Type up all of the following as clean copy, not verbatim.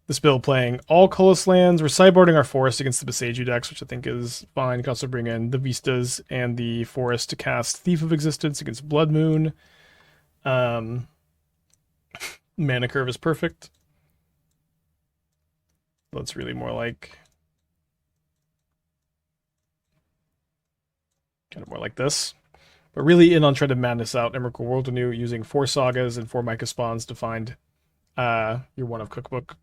this build playing all colorless lands. We're sideboarding our forest against the Beseiju decks, which I think is fine. You can also bring in the Vistas and the forest to cast Thief of Existence against Blood Moon. Mana curve is perfect. That's really more like kind of more like this. But really in on trying to madness out Emrakul World Anew using 4 Sagas and 4 Mycospawns to find your one of Cookbook.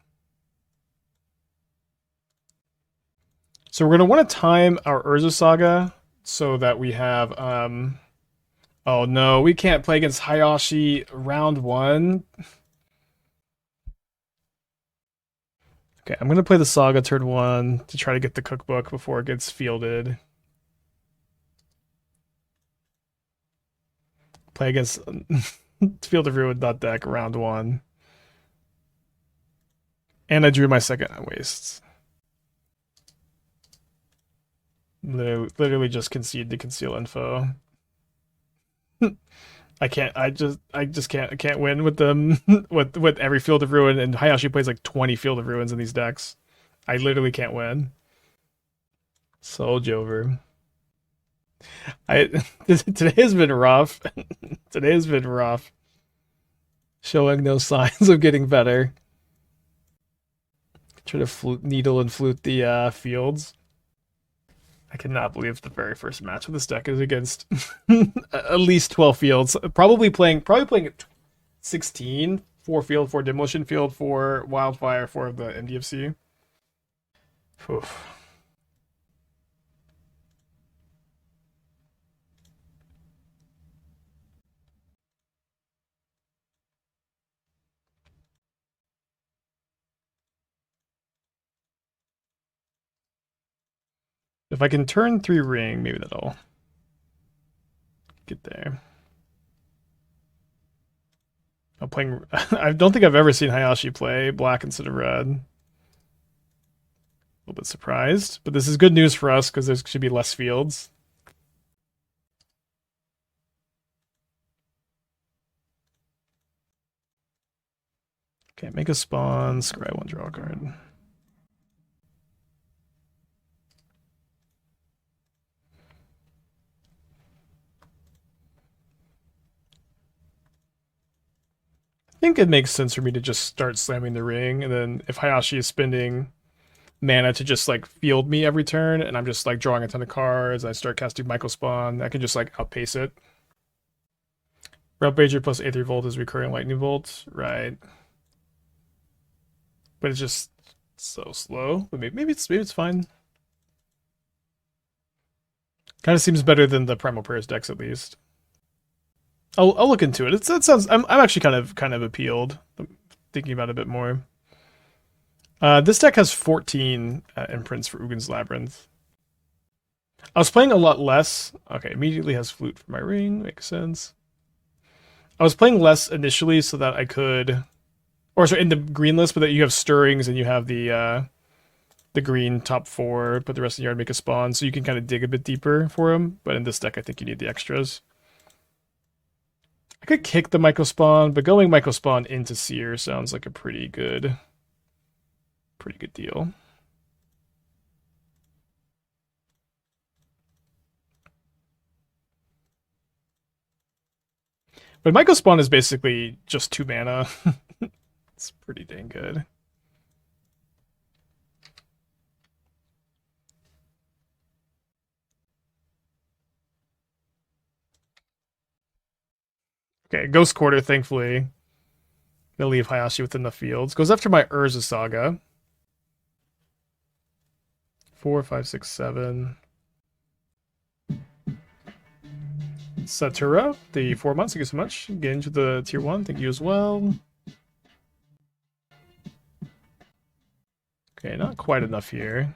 So we're going to want to time our Urza Saga so that we have... oh no, we can't play against Hayashi round 1. Okay, I'm going to play the Saga turn 1 to try to get the Cookbook before it gets fielded. Play against Field of Ruin deck round 1. And I drew my second wastes. Literally just concede to conceal info. I can't win with them with every Field of Ruin, and Hayashi plays like 20 Field of Ruins in these decks. I literally can't win. So Jover. Today has been rough. Today has been rough. Showing no signs of getting better. Try to flute needle and flute the fields. I cannot believe the very first match of this deck is against at least 12 fields. Probably playing 16, 4 field, 4 demolition field, 4 wildfire, 4 of the MDFC. Oof. If I can turn 3 ring, maybe that'll get there. I'm playing. I don't think I've ever seen Hayashi play black instead of red. A little bit surprised, but this is good news for us because there should be less fields. Okay, make a spawn, scry 1, draw a card. I think it makes sense for me to just start slamming the ring, and then if Hayashi is spending mana to just like field me every turn, and I'm just like drawing a ton of cards, I start casting Mycospawn, I can just like outpace it. Rampager plus Aether Volt is recurring Lightning Bolt, right? But it's just so slow. But maybe it's fine. Kind of seems better than the Primal Prayers decks at least. I'll look into it. That sounds. I'm actually kind of appealed. I'm thinking about it a bit more. This deck has 14 imprints for Ugin's Labyrinth. I was playing a lot less. Okay, immediately has Flute for my ring. Makes sense. I was playing less initially so that I could, or sorry, in the green list, but that you have Stirrings and you have the green top 4, put the rest in the yard, make a spawn, so you can kind of dig a bit deeper for them. But in this deck, I think you need the extras. I could kick the Mycospawn, but going Mycospawn into Seer sounds like a pretty good deal. But Mycospawn is basically just 2 mana. It's pretty dang good. Okay, Ghost Quarter, thankfully. They'll leave Hayashi within the fields. Goes after my Urza Saga. 4, 5, 6, 7. Satura, the 4 months, thank you so much. Get into the tier 1, thank you as well. Okay, not quite enough here.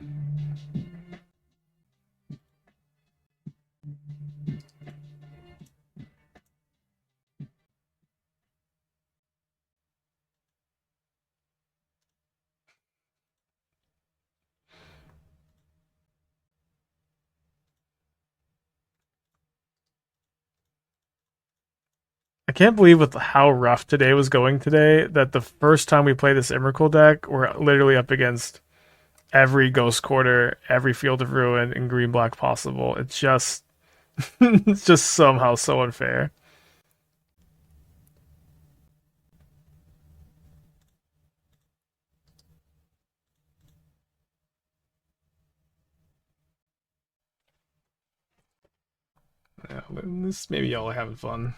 I can't believe with how rough today was going today that the first time we play this Emrakul deck, we're literally up against every Ghost Quarter, every Field of Ruin, and green black possible. It's just it's just somehow so unfair. Yeah, this maybe y'all are having fun.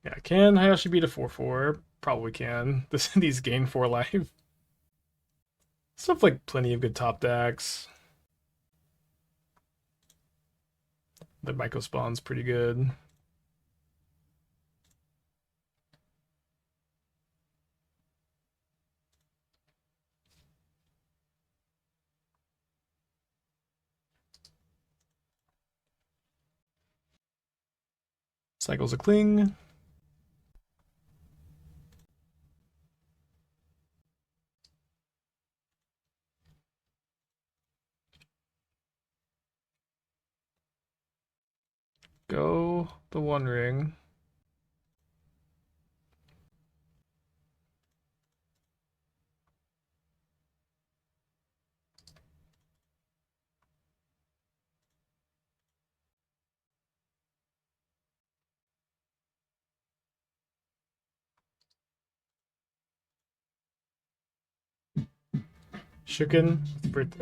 Yeah, can Hayashi beat a 4/4? Probably can. These gain 4 life. Stuff like plenty of good top decks. The Mycospawn's pretty good. Cycles a Cling. Go the One Ring. Shooken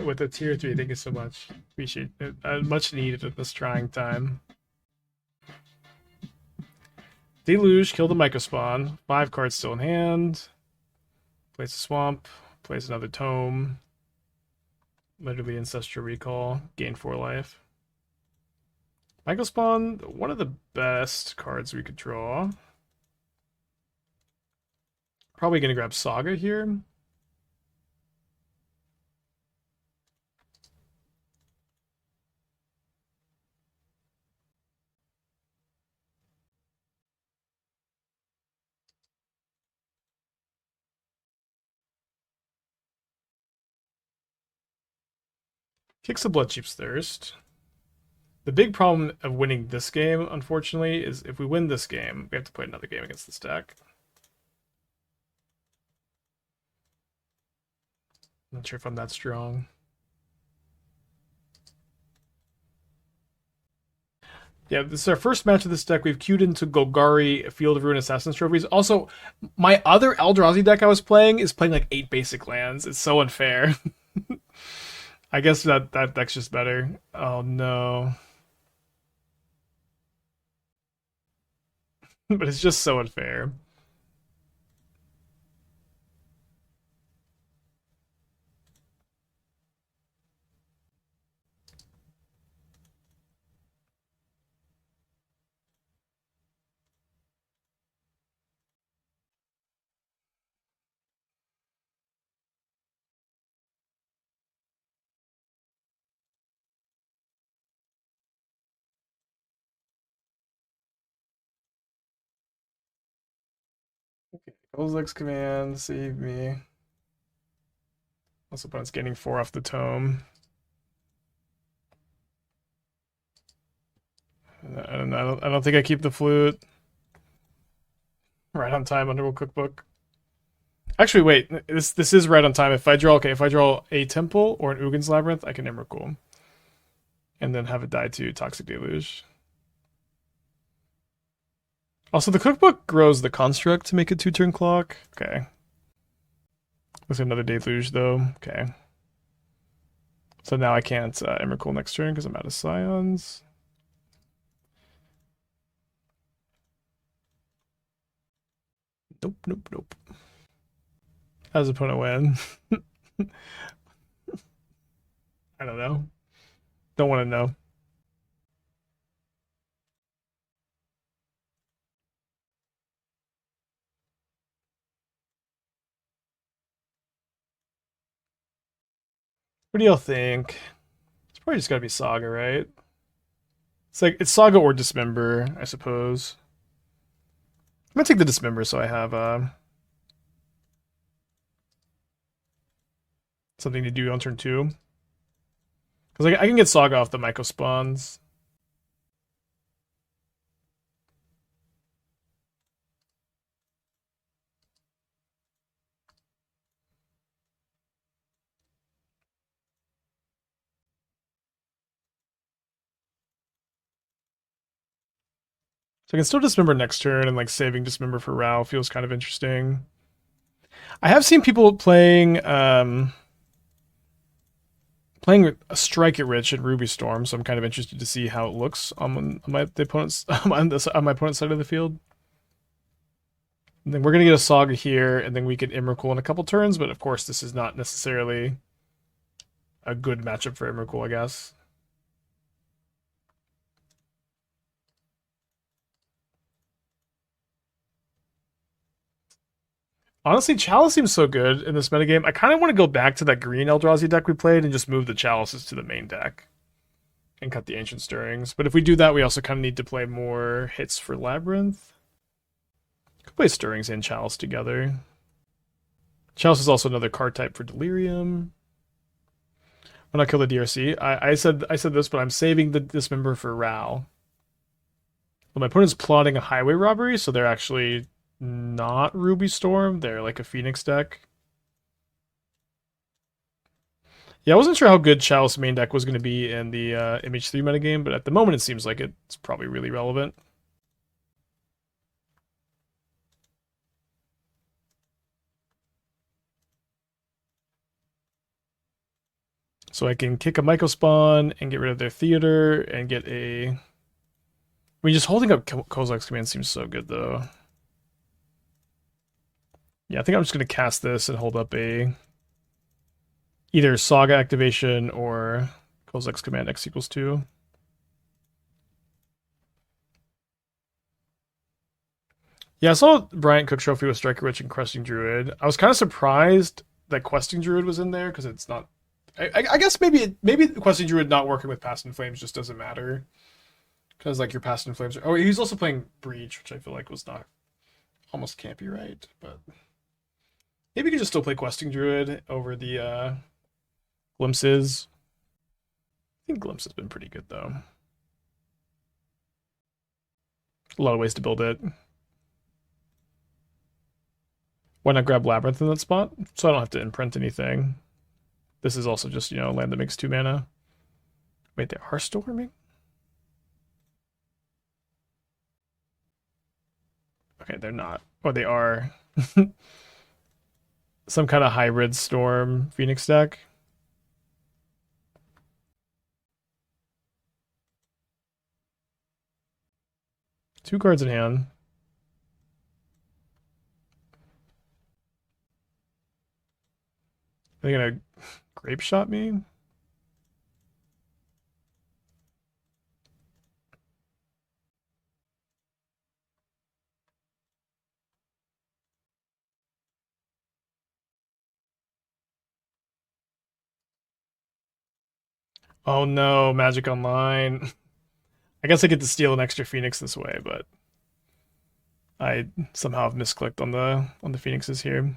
with a tier 3. Thank you so much. Appreciate it. Much needed at this trying time. Deluge, kill the Mycospawn. 5 cards still in hand. Place a swamp. Place another tome. Literally Ancestral Recall. Gain 4 life. Mycospawn, one of the best cards we could draw. Probably going to grab Saga here. Kicks the Bloodchief's Thirst. The big problem of winning this game, unfortunately, is if we win this game, we have to play another game against this deck. Not sure if I'm that strong. Yeah, this is our first match of this deck. We've queued into Golgari, Field of Ruin, Assassin's Trophies. Also, my other Eldrazi deck I was playing is playing like 8 basic lands. It's so unfair. I guess that deck's just better. Oh no. But it's just so unfair. Okay, Kozilek's command, save me. Also, opponent's getting 4 off the tome. I don't think I keep the flute. Right on time, Underworld Cookbook. Actually, wait. This is right on time. If I draw a Temple or an Ugin's Labyrinth, I can Emrakul. And then have it die to Toxic Deluge. Also, the cookbook grows the construct to make a 2-turn clock. Okay. Looks like another Deluge, though. Okay. So now I can't Emrakul next turn because I'm out of Scions. Nope. How does opponent win? I don't know. Don't want to know. What do y'all think? It's probably just gotta be Saga, right? It's Saga or Dismember, I suppose. I'm gonna take the Dismember so I have something to do on turn 2. Because I can get Saga off the Mycospawns. So I can still Dismember next turn, and like saving Dismember for Rao feels kind of interesting. I have seen people playing playing a Strike It Rich in Ruby Storm, so I'm kind of interested to see how it looks on my opponent's on my opponent's side of the field. And then we're gonna get a Saga here, and then we get Emrakul in a couple turns. But of course, this is not necessarily a good matchup for Emrakul, I guess. Honestly, Chalice seems so good in this metagame. I kind of want to go back to that green Eldrazi deck we played and just move the Chalices to the main deck and cut the Ancient Stirrings. But if we do that, we also kind of need to play more hits for Labyrinth. Could play Stirrings and Chalice together. Chalice is also another card type for Delirium. When I kill the DRC, I said this, but I'm saving the Dismember for Ral. Well, my opponent's plotting a highway robbery, so they're actually not Ruby Storm. They're like a Phoenix deck. Yeah, I wasn't sure how good Chalice main deck was going to be in the MH3 metagame, but at the moment it seems like it's probably really relevant. So I can kick a Mycospawn and get rid of their theater and get a... I mean, just holding up Kozilek's command seems so good, though. Yeah, I think I'm just going to cast this and hold up a... either Saga activation or Kozilek's command X equals 2. Yeah, I saw Bryant Cook Trophy with Striker Rich and Questing Druid. I was kind of surprised that Questing Druid was in there, because it's not... I guess maybe Questing Druid not working with Past in Flames just doesn't matter. Because, like, your Past in Flames... Oh, he's also playing Breach, which I feel like was not... almost can't be right, but... Maybe you could just still play Questing Druid over the Glimpses. I think Glimpse has been pretty good, though. A lot of ways to build it. Why not grab Labyrinth in that spot? So I don't have to imprint anything. This is also just, land that makes 2 mana. Wait, they are storming? Okay, they're not. Oh, they are. Some kind of hybrid storm Phoenix deck. Two cards in hand. Are they gonna grape shot me? Oh no, Magic Online. I guess I get to steal an extra Phoenix this way, but I somehow have misclicked on the Phoenixes here.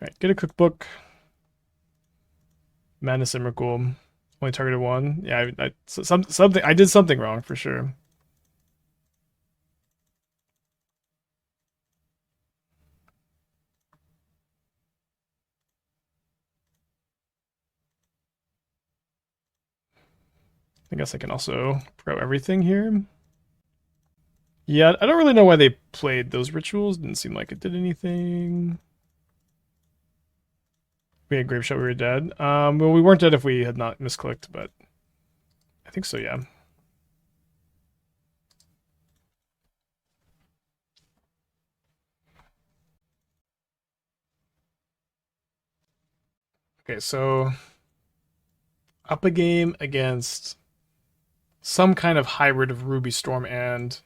Alright, get a cookbook. Madness Emrakul. Only targeted one. Yeah, I did something wrong for sure. I guess I can also pro everything here. Yeah, I don't really know why they played those rituals. Didn't seem like it did anything. We had Grape Shot, we were dead. Well, we weren't dead if we had not misclicked, but I think so, yeah. Okay, so up a game against some kind of hybrid of Ruby Storm and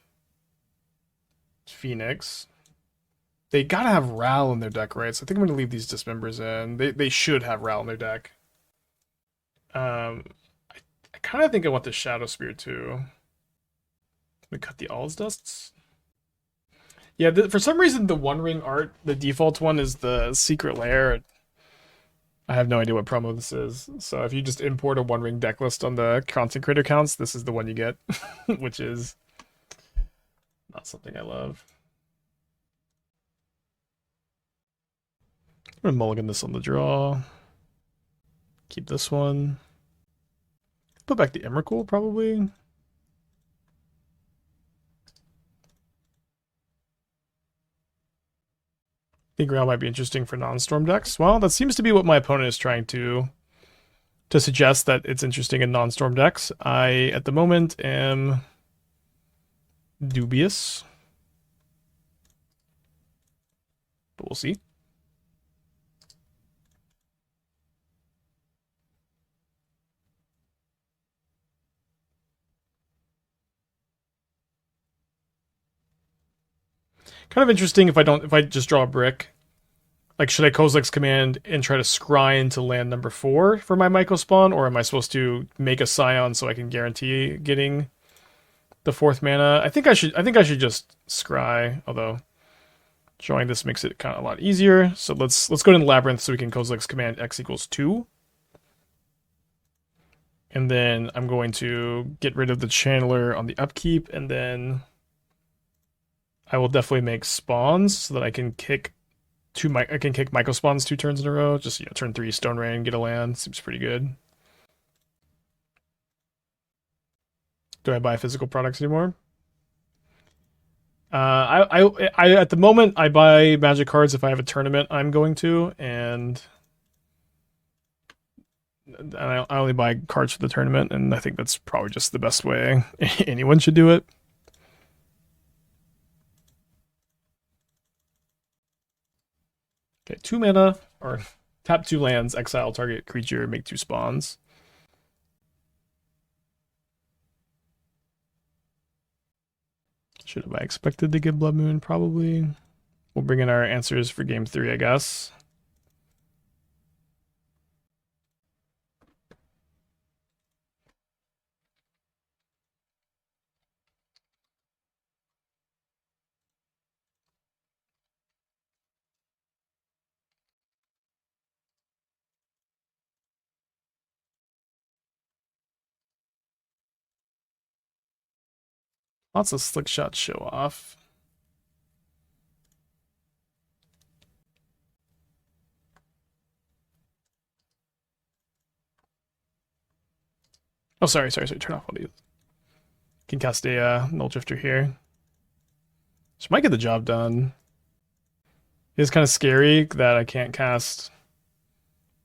Phoenix. They gotta have Ral in their deck, right? So I think I'm gonna leave these Dismembers in. They should have Ral in their deck. I kind of think I want the Shadowspear too. We cut the All's Dusts. Yeah, for some reason the One Ring art, the default one, is the Secret Lair. I have no idea what promo this is. So if you just import a One Ring deck list on the constant creator counts, this is the one you get, which is not something I love. I'm gonna mulligan this on the draw. Keep this one. Put back the Emrakul, probably. Think Ground might be interesting for non-storm decks. Well, that seems to be what my opponent is trying to suggest, that it's interesting in non-storm decks. I, at the moment, am dubious. But we'll see. Kind of interesting if I just draw a brick. Like, should I Kozilek's Command and try to scry into land number 4 for my Mycospawn, or am I supposed to make a Scion so I can guarantee getting the 4th mana? I think I should just scry, although drawing this makes it kind of a lot easier. So let's go to the Labyrinth so we can Kozilek's Command X equals 2. And then I'm going to get rid of the Channeler on the upkeep, and then I will definitely make spawns so that I can kick Mycospawns 2 turns in a row. Just, turn 3 Stone Rain, get a land. Seems pretty good. Do I buy physical products anymore? I at the moment I buy Magic cards if I have a tournament I'm going to, and I only buy cards for the tournament, and I think that's probably just the best way anyone should do it. Okay, 2 mana, or tap 2 lands, exile target creature, make 2 spawns. Should have I expected to get Blood Moon? Probably. We'll bring in our answers for game 3, I guess. Lots of slick shots show off. Oh, sorry. Turn off all these. Can cast a Nulldrifter here. Which might get the job done. It is kind of scary that I can't cast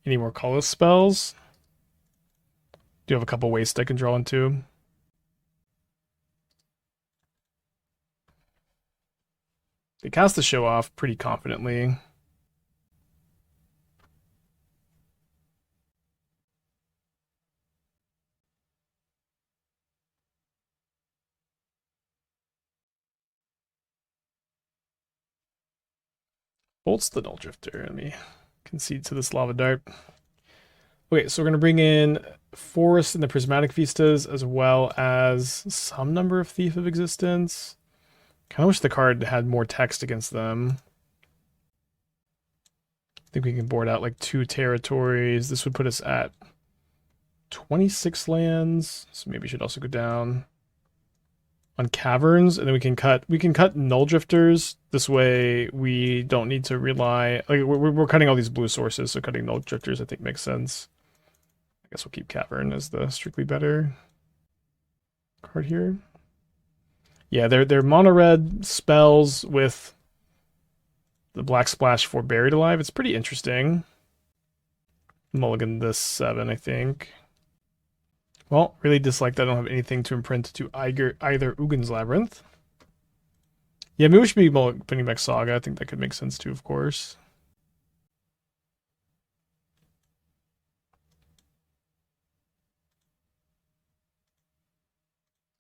any more colorless spells. Do have a couple wastes I can draw into. They cast the show off pretty confidently. Bolts the Nulldrifter. Let me concede to this Lava Dart. Okay, so we're going to bring in Forest and the Prismatic Vistas, as well as some number of Thief of Existence. Kind of wish the card had more text against them. I think we can board out like 2 territories. This would put us at 26 lands. So maybe we should also go down on caverns, and then we can cut Nulldrifters. This way we don't need to rely, like, we're cutting all these blue sources, so cutting Nulldrifters I think makes sense. I guess we'll keep Cavern as the strictly better card here. Yeah, they're mono red spells with the black splash for Buried Alive. It's pretty interesting. Mulligan this 7, I think. Well, really dislike that I don't have anything to imprint to either Ugin's Labyrinth. Yeah, maybe we should be putting back Saga. I think that could make sense too, of course.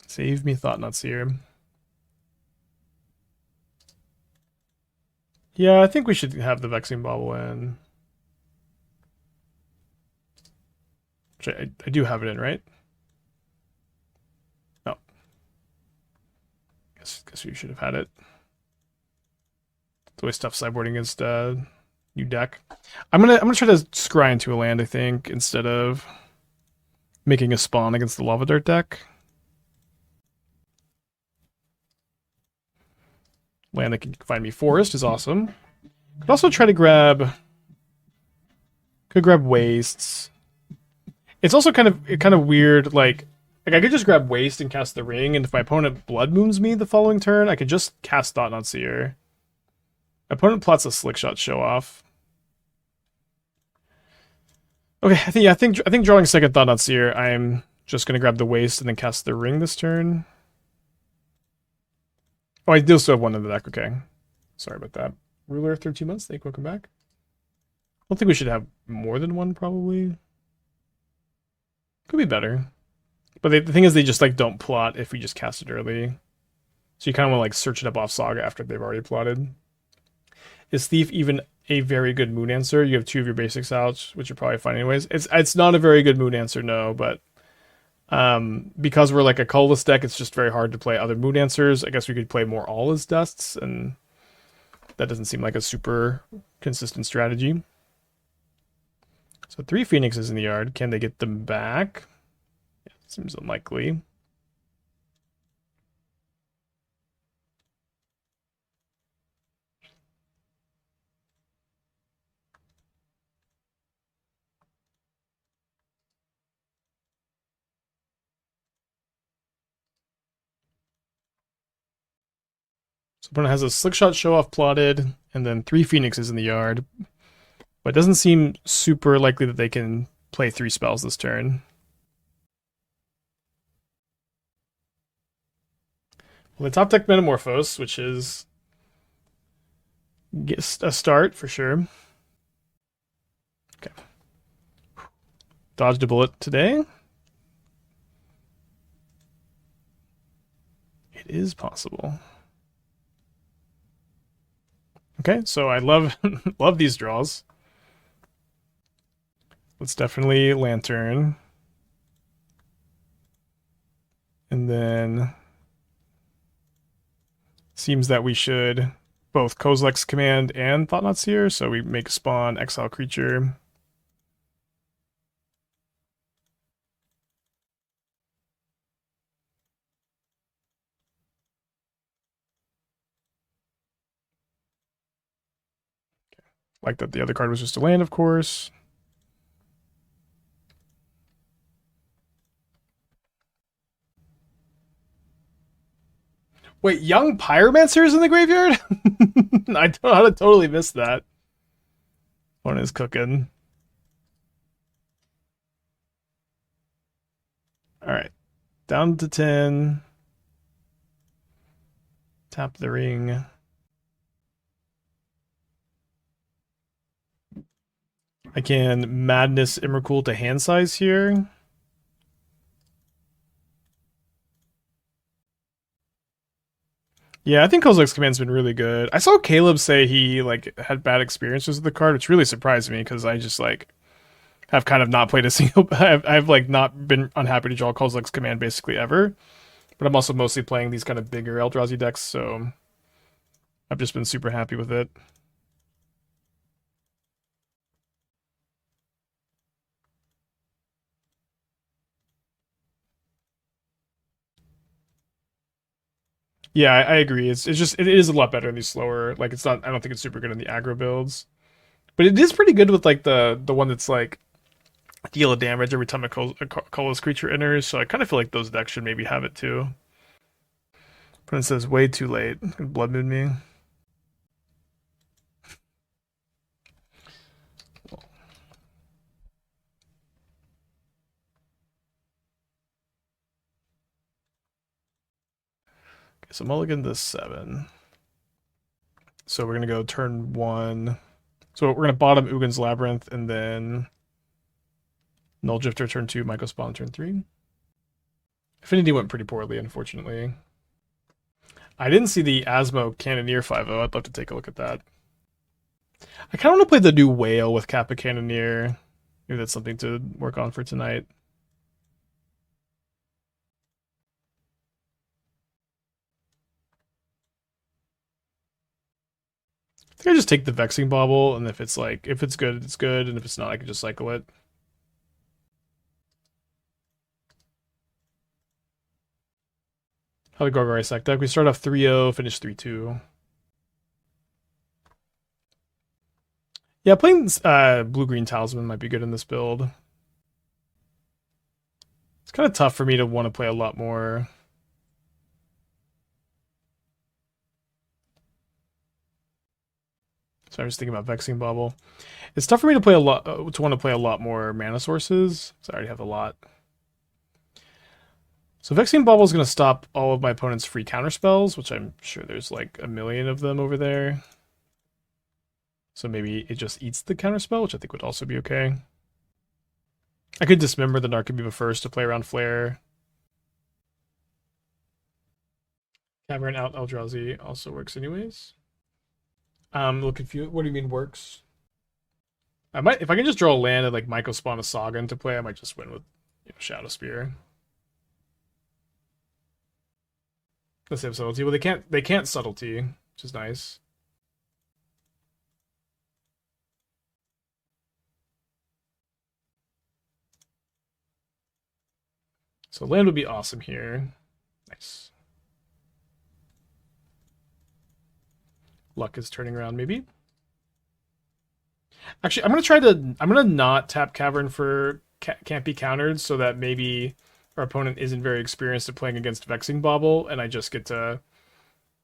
Save me Thought-Knot Seer. Yeah, I think we should have the Vexing Bauble in. Which I do have it in, right? No. Guess we should have had it. It's always tough sideboarding against new deck. I'm gonna try to scry into a land, I think, instead of making a spawn against the Lava Dart deck. Land that can find me forest is awesome. Could also try to grab. Could grab wastes. It's also kind of weird. Like I could just grab waste and cast the ring, and if my opponent blood moons me the following turn, I could just cast Thought-Knot Seer. My opponent plots a Slickshot show off. Okay, I think drawing second Thought-Knot Seer, I'm just gonna grab the waste and then cast the ring this turn. Oh, I do still have one in the deck. Okay, sorry about that. Ruler 13 months. Thank you. Welcome back. I don't think we should have more than one. Probably could be better. But the thing is, they just like don't plot if we just cast it early. So you kind of want to like search it up off Saga after they've already plotted. Is Thief even a very good moon answer? You have two of your basics out, which you're probably fine anyways. It's not a very good moon answer, no, but because we're like a colorless deck, it's just very hard to play other moon answers. I guess we could play more all as dusts, and that doesn't seem like a super consistent strategy. So 3 Phoenixes in the yard. Can they get them back? Yeah, seems unlikely. So opponent has a Slickshot show off plotted, and then 3 Phoenixes in the yard. But it doesn't seem super likely that they can play 3 spells this turn. Well, the top deck Metamorphose, which is a start for sure. Okay. Dodged a bullet today. It is possible. Okay, so I love love these draws. Let's definitely Lantern. And then seems that we should both Kozilek's Command and Thought-Knot Seer, so we make spawn, exile creature. Like that the other card was just a land, of course. Wait, Young Pyromancer is in the graveyard? I don't know how to totally miss that. One is cooking. Alright. Down to 10. Tap the ring. I can Madness Emrakul to hand size here. Yeah, I think Kozilek's Command's been really good. I saw Caleb say he like had bad experiences with the card, which really surprised me because I just like have kind of not played a single. I've like not been unhappy to draw Kozilek's Command basically ever, but I'm also mostly playing these kind of bigger Eldrazi decks, so I've just been super happy with it. Yeah, I agree. It is a lot better in these slower. Like it's not. I don't think it's super good in the aggro builds, but it is pretty good with like the one that's like deal a damage every time a colorless creature enters. So I kind of feel like those decks should maybe have it too. But it says way too late. Blood moon me. Okay, so mulligan this 7. So we're gonna go turn 1. So we're gonna bottom Ugin's Labyrinth and then Nulldrifter turn 2, Mycospawn turn 3. Affinity went pretty poorly, unfortunately. I didn't see the Asmo Cannoneer 5-0. I'd love to take a look at that. I kind of want to play the new Whale with Kappa Cannoneer. Maybe that's something to work on for tonight. think I just take the Vexing Bauble, and if it's like, if it's good, it's good, and if it's not, I can just cycle it. How the Gargoyle Sack deck. We start off 3-0, finish 3-2. Yeah, playing blue-green Talisman might be good in this build. It's kind of tough for me to want to play a lot more. So I'm just thinking about Vexing Bauble. It's tough for me to play a lot, to want to play a lot more mana sources. So I already have a lot. So Vexing Bauble is going to stop all of my opponent's free counter spells, which I'm sure there's like a million of them over there. So maybe it just eats the counter spell, which I think would also be okay. I could dismember the Narcomoeba first to play around Flare. Cavern out Eldrazi also works anyways. I'm a little confused. What do you mean works? I might, if I can just draw a land and like Mycospawn a Saga into play, I might just win with Shadowspear. Let's have subtlety. Well, they can't subtlety, which is nice. So land would be awesome here. Nice. Luck is turning around, maybe. Actually, I'm gonna not tap Cavern for can't be countered, so that maybe our opponent isn't very experienced at playing against Vexing Bauble, and I just get to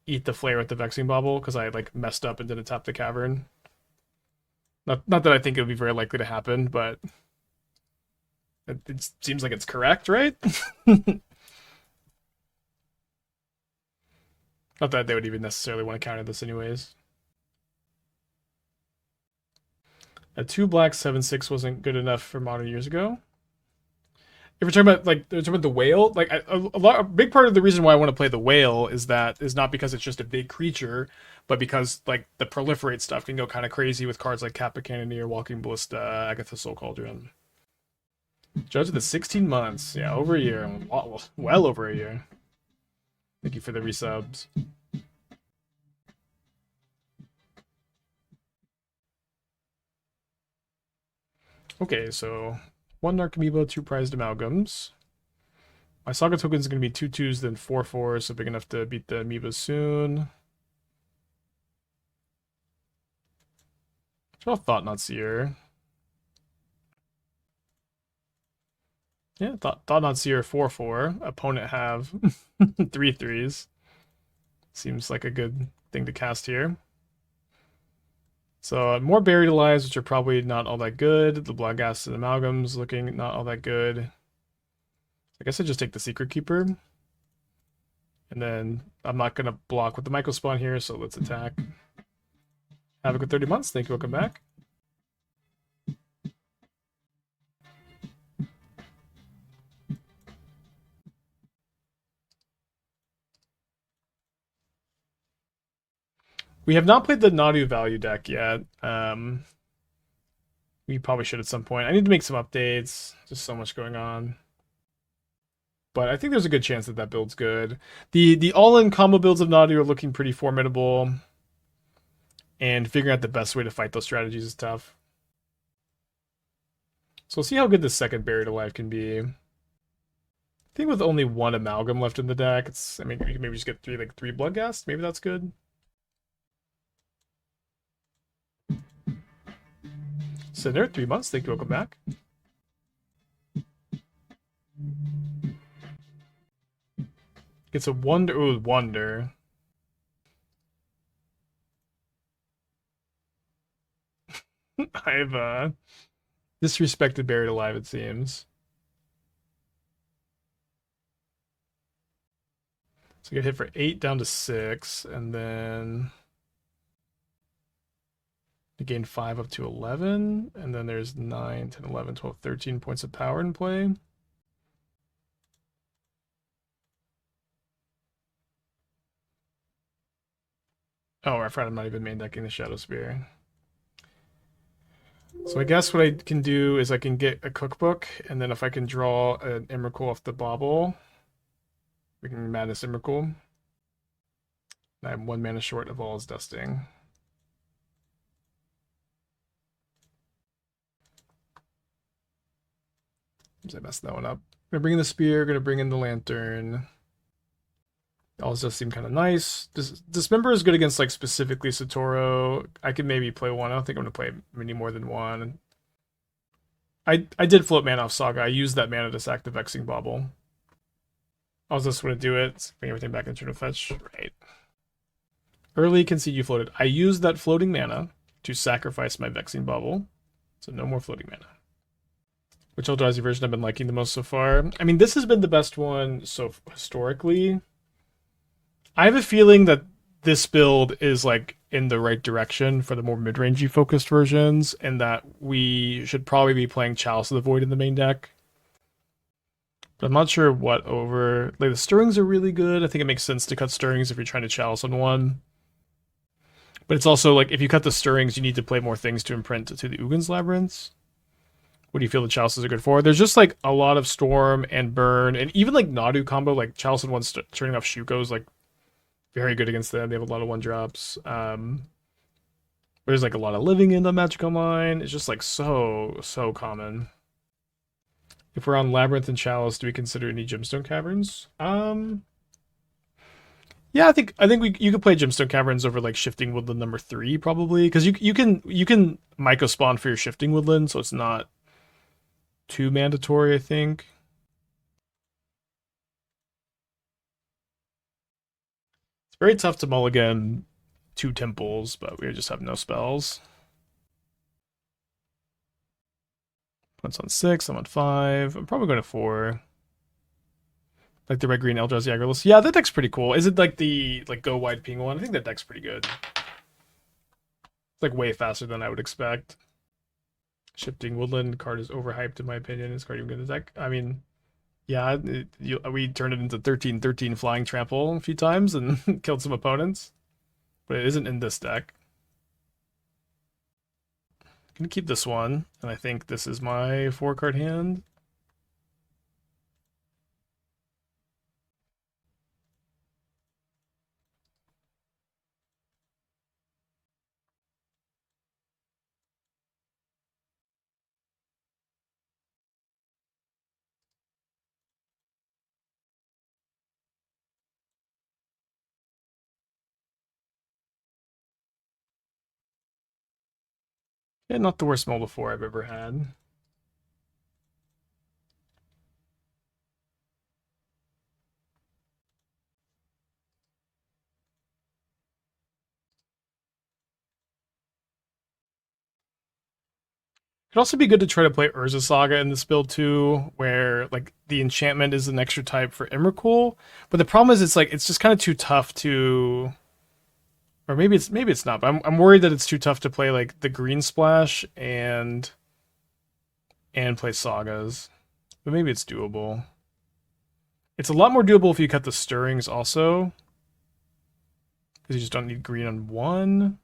eat the Flare with the Vexing Bauble because I like messed up and didn't tap the Cavern. Not that I think it would be very likely to happen, but it seems like it's correct, right? Not that they would even necessarily want to counter this anyways. A 2-black 7/6 wasn't good enough for modern years ago. If we're talking about like the whale, like a big part of the reason why I want to play the whale is not because it's just a big creature, but because like the proliferate stuff can go kind of crazy with cards like Kappa Cannoneer, Walking Ballista, Agatha Soul Cauldron. Judge of the 16 months, yeah, over a year, well over a year. Thank you for the resubs. Okay, so 1 Narcomoeba, 2 prized amalgams. My Saga token is going to be 2/2s, then 4/4s, so big enough to beat the amoebas soon. Draw Thought-Knot Seer. Yeah, Thought-Knot Seer 4/4. Opponent have 3/3s. Seems like a good thing to cast here. So more Buried Alives, which are probably not all that good. The Blood Gas and Amalgams looking not all that good. I guess I just take the Secret Keeper. And then I'm not going to block with the Mycospawn here, so let's attack. Have a good 30 months. Thank you. Welcome back. We have not played the Nadu value deck yet. We probably should at some point. I need to make some updates. Just so much going on. But I think there's a good chance that that build's good. The all-in combo builds of Nadu are looking pretty formidable. And figuring out the best way to fight those strategies is tough. So we'll see how good the second Buried Alive can be. I think with only 1 Amalgam left in the deck, I mean, you can maybe just get 3 Bloodghast. Maybe that's good. Cinder, 3 months. Thank you. Welcome back. Gets a wonder. Ooh, wonder. I've disrespected Buried Alive, it seems. So get hit for 8 down to 6, and then you gain 5 up to 11, and then there's 9, 10, 11, 12, 13 points of power in play. Oh, I forgot I'm not even main decking the Shadowspear. So I guess what I can do is I can get a cookbook, and then if I can draw an Emrakul off the bauble, we can Madness Emrakul. I have 1 mana short of all his dusting. Seems I messed that one up. Gonna bring in the spear, gonna bring in the lantern. All does seem kind of nice. Dismember is good against like specifically Satoro. I could maybe play one. I don't think I'm gonna play many more than one. I did float mana off Saga. I used that mana to sack the Vexing Bauble. I was just gonna do it. Bring everything back into the fetch. Right. Early concede you floated. I used that floating mana to sacrifice my Vexing Bauble. So no more floating mana. Which Eldrazi version I've been liking the most so far? I mean, this has been the best one so historically. I have a feeling that this build is like in the right direction for the more mid-rangey focused versions, and that we should probably be playing Chalice of the Void in the main deck. But I'm not sure what over. Like the stirrings are really good. I think it makes sense to cut stirrings if you're trying to Chalice on one. But it's also like if you cut the stirrings, you need to play more things to imprint to the Ugin's Labyrinths. What do you feel the Chalices are good for? There's just like a lot of Storm and Burn, and even like Nadu combo, like Chalice and one turning off Shuko is like very good against them. They have a lot of 1-drops. There's like a lot of living in the Magic Online. It's just like so common. If we're on Labyrinth and Chalice, do we consider any Gemstone Caverns? Yeah, I think you could play Gemstone Caverns over like Shifting Woodland number 3 probably, because you can Mycospawn for your Shifting Woodland, so it's not too mandatory, I think. It's very tough to mulligan 2 temples, but we just have no spells. One's on 6, I'm on 5. I'm probably going to 4. Like the red green Eldrazi Agrolist. Yeah, that deck's pretty cool. Is it like the go wide ping one? I think that deck's pretty good. It's like way faster than I would expect. Shifting Woodland card is overhyped in my opinion. Is card even good in the deck? I mean, yeah, we turned it into 13/13 Flying Trample a few times and killed some opponents, but it isn't in this deck. I'm gonna keep this one, and I think this is my 4-card hand. Yeah, not the worst Mold of 4 I've ever had. It'd also be good to try to play Urza Saga in this build too, where like the enchantment is an extra type for Emrakul. But the problem is it's just kind of too tough to, or maybe it's not. But I'm worried that it's too tough to play like the green splash and play Sagas. But maybe it's doable. It's a lot more doable if you cut the stirrings also, because you just don't need green on one.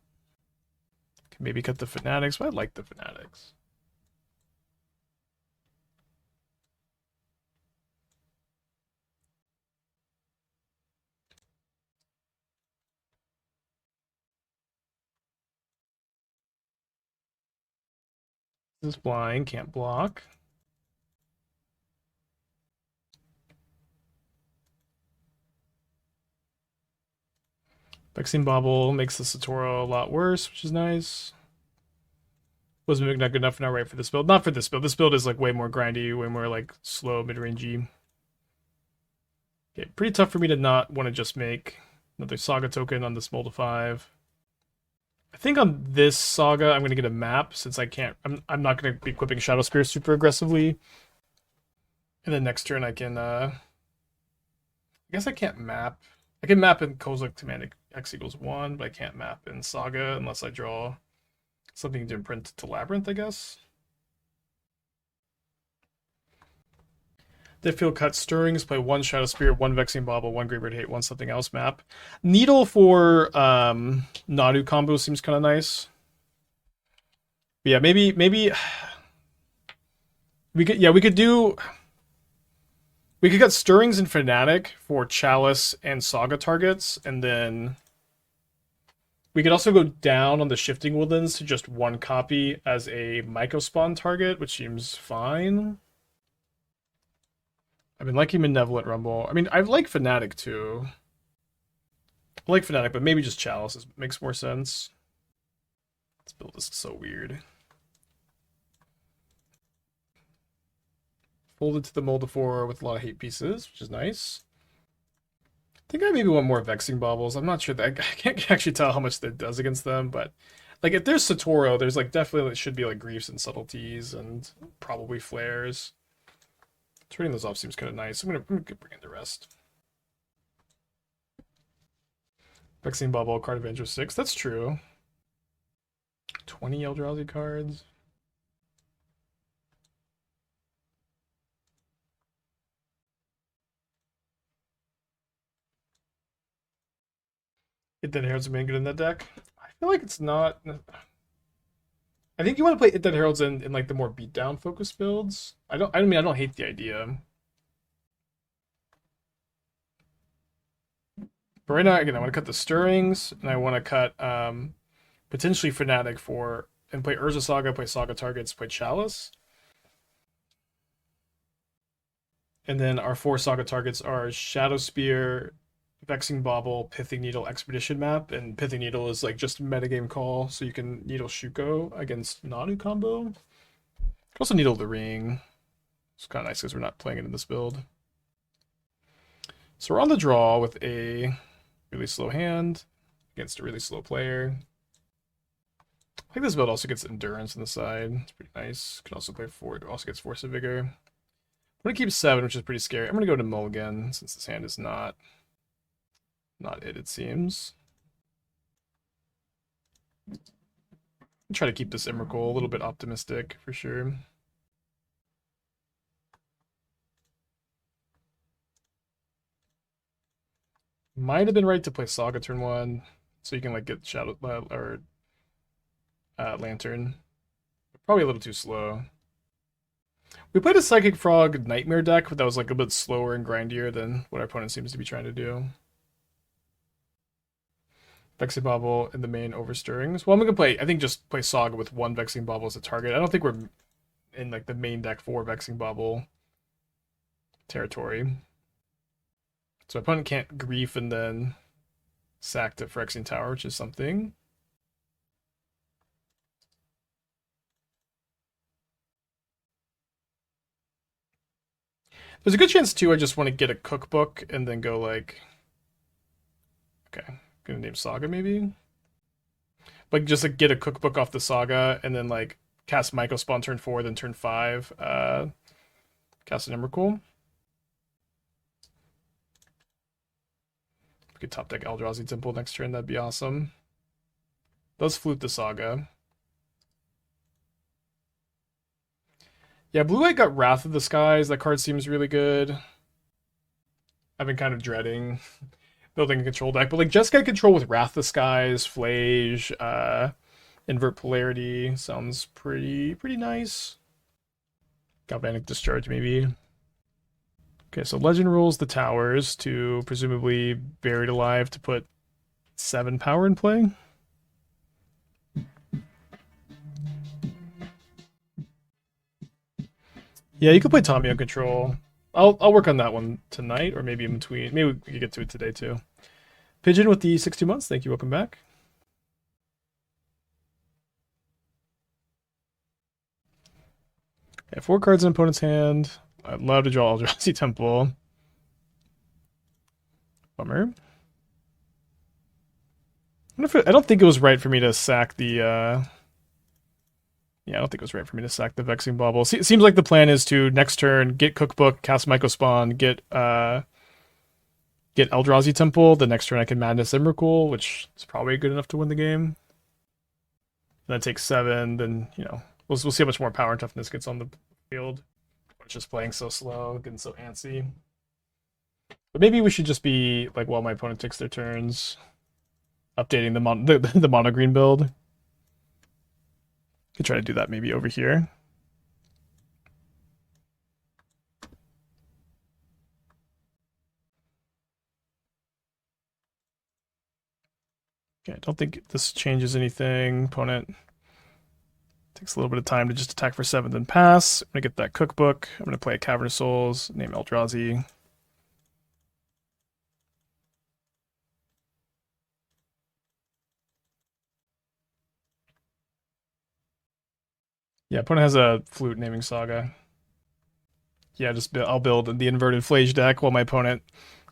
Can maybe cut the Fanatics, but I like the Fanatics. This is blind, can't block. Vexing Bauble makes the Satoro a lot worse, which is nice. Was Mimic not good enough now, right, for this build? Not for this build. This build is like way more grindy, way more like slow, mid-rangey. Okay, pretty tough for me to not want to just make another Saga token on this Mold of 5. I think on this Saga, I'm going to get a map, since I can't... I'm not going to be equipping Shadowspear super aggressively. And then next turn I can... I guess I can't map. I can map in Kozilek to mana X equals 1, but I can't map in Saga unless I draw something to imprint to Labyrinth, I guess. They feel cut stirrings, play 1 Shadowspear, 1 Vexing Bauble, 1 Graveyard Hate, 1 something else map. Needle for Nadu combo seems kind of nice. But yeah, maybe we could cut stirrings and Fanatic for Chalice and Saga targets, and then we could also go down on the Shifting Woodlands to just 1 copy as a Mycospawn target, which seems fine. I've been liking Benevolent Rumble. I mean, I like Fnatic too. I like Fnatic, but maybe just Chalice makes more sense. This build is so weird. Folded to the Moldifor with a lot of hate pieces, which is nice. I think I maybe want more Vexing Baubles. I'm not sure that I can't actually tell how much that does against them, but like if there's Satoro, there's like definitely it should be like Griefs and Subtleties and probably Flares. Turning those off seems kind of nice. I'm gonna bring in the rest. Vexing Bauble, Card Avenger 6. That's true. 20 Eldrazi cards. It Dead Heralds remain good in that deck. I feel like it's not. I think you want to play It Dead Heralds in like the more beatdown focused builds. I mean I don't hate the idea. But right now, again, I want to cut the Stirrings, and I want to cut potentially Fnatic for and play Urza Saga, play Saga targets, play Chalice. And then our 4 Saga targets are Shadowspear, Vexing Bauble, Pithing Needle, Expedition map, and Pithing Needle is like just metagame call, so you can Needle Shuko against Nanu combo. You can also Needle the Ring. It's kind of nice because we're not playing it in this build. So we're on the draw with a really slow hand against a really slow player. I think this build also gets Endurance on the side. It's pretty nice. Can also play Forward. Also gets Force of Vigor. I'm going to keep 7, which is pretty scary. I'm going to go to Mulligan since this hand is not it seems. Try to keep this Emrakul a little bit optimistic for sure. Might have been right to play Saga turn 1, so you can like get Shadow or Lantern. Probably a little too slow. We played a Psychic Frog Nightmare deck, but that was like a bit slower and grindier than what our opponent seems to be trying to do. Vexing Bauble in the main Overstirrings. Well, I'm gonna play. I think just play Saga with 1 Vexing Bauble as a target. I don't think we're in like the main deck for Vexing Bauble territory. So opponent can't Grief and then sack to Phyrexian Tower, which is something. There's a good chance too I just want to get a cookbook and then go like, okay, gonna name Saga maybe? Like just like get a cookbook off the Saga and then like cast Mycospawn turn 4, then turn 5, cast an Emrakul. We could top deck Eldrazi Temple next turn, that'd be awesome. Does flute the Saga. Yeah, blue-white got Wrath of the Skies. That card seems really good. I've been kind of dreading building a control deck, but like just get control with Wrath of the Skies, Flage, Invert Polarity sounds pretty nice. Galvanic Discharge maybe. Okay, so Legend rules the towers to presumably Buried Alive to put 7 power in play. Yeah, you could play Tommy on control. I'll work on that one tonight, or maybe in between. Maybe we could get to it today too. Pigeon with the 62 months. Thank you. Welcome back. Okay, 4 cards in opponent's hand. I'd love to draw Eldrazi Temple. Bummer. I don't think it was right for me to sack the. Yeah, I don't think it was right for me to sack the Vexing Bauble. It seems like the plan is to next turn get Cookbook, cast Mycospawn, get Eldrazi Temple. The next turn I can Madness Emrakul, which is probably good enough to win the game. Then I take 7. Then we'll see how much more power and toughness gets on the field. It's just playing so slow, getting so antsy. But maybe we should just be like while my opponent takes their turns, updating the mono green build. Could try to do that maybe over here. Okay, I don't think this changes anything. Opponent Takes a little bit of time to just attack for 7, then pass. I'm going to get that cookbook. I'm going to play a Cavern of Souls, name Eldrazi. Yeah, opponent has a flute naming Saga. Yeah, I'll build the inverted Flage deck while my opponent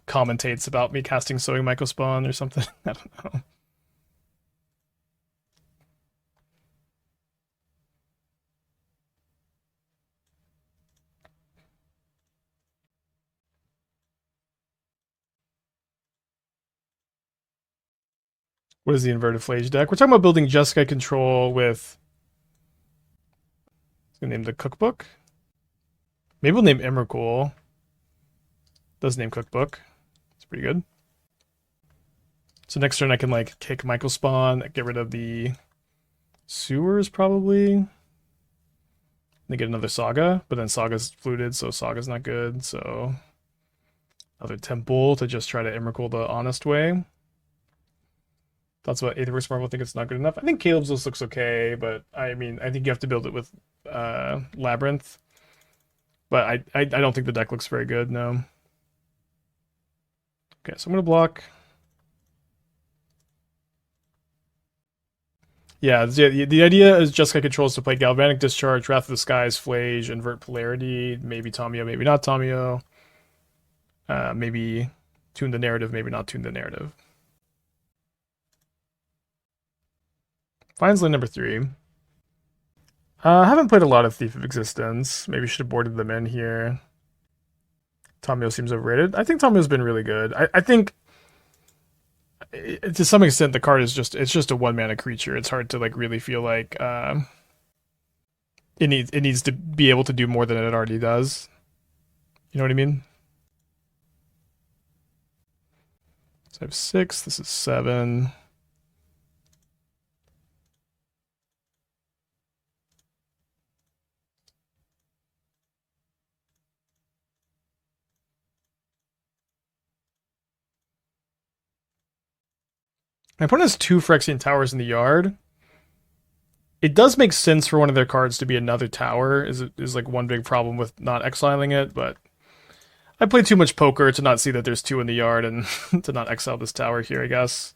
commentates about me casting Sowing Mycospawn or something. I don't know. What is the inverted Flage deck? We're talking about building Jeskai control with. I'm gonna name the cookbook. Maybe we'll name Emrakul. Does name cookbook. It's pretty good. So next turn I can like kick Mycospawn, get rid of the sewers probably. They get another Saga, but then Saga's fluted, so Saga's not good. So another Temple to just try to Emrakul the honest way. That's what Aetherverse Marvel think it's not good enough. I think Caleb's list looks okay, but I mean, I think you have to build it with Labyrinth. But I don't think the deck looks very good, no. Okay, so I'm going to block. Yeah, the idea is Jeskai controls to play Galvanic Discharge, Wrath of the Skies, Flage, Invert Polarity, maybe Tamiyo, maybe not Tamiyo. Maybe tune the narrative, maybe not tune the narrative. Finds lane number 3. I haven't played a lot of Thief of Existence. Maybe should have boarded them in here. Tamiyo seems overrated. I think Tamiyo's been really good. I think to some extent the card is just a 1-mana creature. It's hard to like really feel like it needs to be able to do more than it already does. You know what I mean? So I have 6. This is 7. My opponent has 2 Phyrexian Towers in the yard. It does make sense for one of their cards to be another tower, is like one big problem with not exiling it, but I play too much poker to not see that there's 2 in the yard and to not exile this tower here, I guess.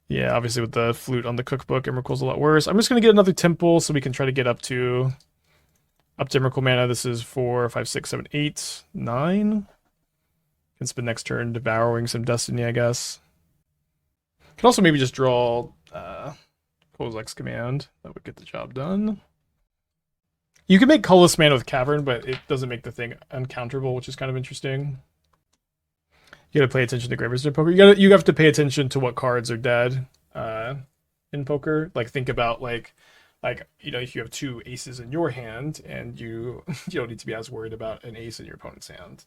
Yeah, obviously with the flute on the cookbook, Emrakul's a lot worse. I'm just going to get another Temple so we can try to get up to Emrakul mana. This is 4, 5, 6, 7, 8, 9. Can spend next turn devouring some Destiny, I guess. Can also maybe just draw Kozilek's command. That would get the job done. You can make colorless mana with Cavern, but it doesn't make the thing uncounterable, which is kind of interesting. You gotta pay attention to Graveyards in poker. You have to pay attention to what cards are dead in poker. Like think about like you know, if you have 2 aces in your hand and you don't need to be as worried about an ace in your opponent's hand.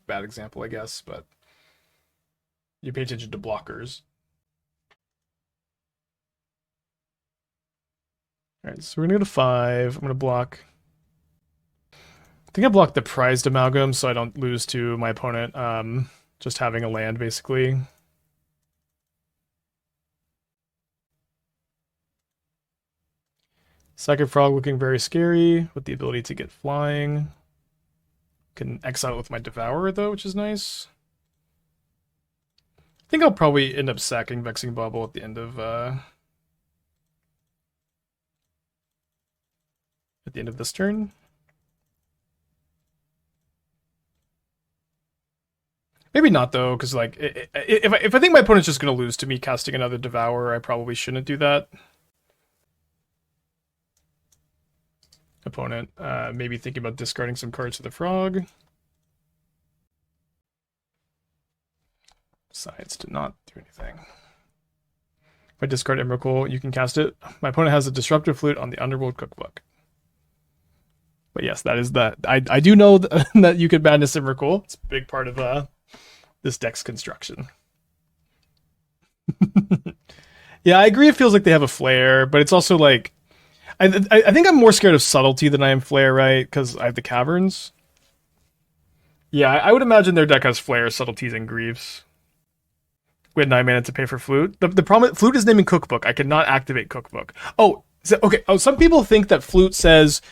Bad example, I guess, but you pay attention to blockers. All right, so we're gonna go to 5. I'm gonna block. I think I blocked the Prized Amalgam so I don't lose to my opponent just having a land, basically. Psychic Frog looking very scary with the ability to get flying. Can exile it with my Devourer, though, which is nice. I think I'll probably end up sacking Vexing Bauble at the end of this turn. Maybe not, though, because like if I think my opponent's just going to lose to me casting another Devourer, I probably shouldn't do that. Opponent maybe thinking about discarding some cards to the frog. Decides to not do anything. If I discard Emrakul, you can cast it. My opponent has a Disruptor Flute on the Underworld Cookbook. But yes, that is that. I do know that you could madness Emrakul. It's a big part of this deck's construction. Yeah, I agree. It feels like they have a flare, but it's also like I think I'm more scared of subtlety than I am flare, right? Because I have the caverns. Yeah, I would imagine their deck has flare, subtleties, and griefs. We had 9 mana to pay for Flute. The problem, Flute is naming Cookbook. I cannot activate Cookbook. Oh, okay. Oh, some people think that Flute says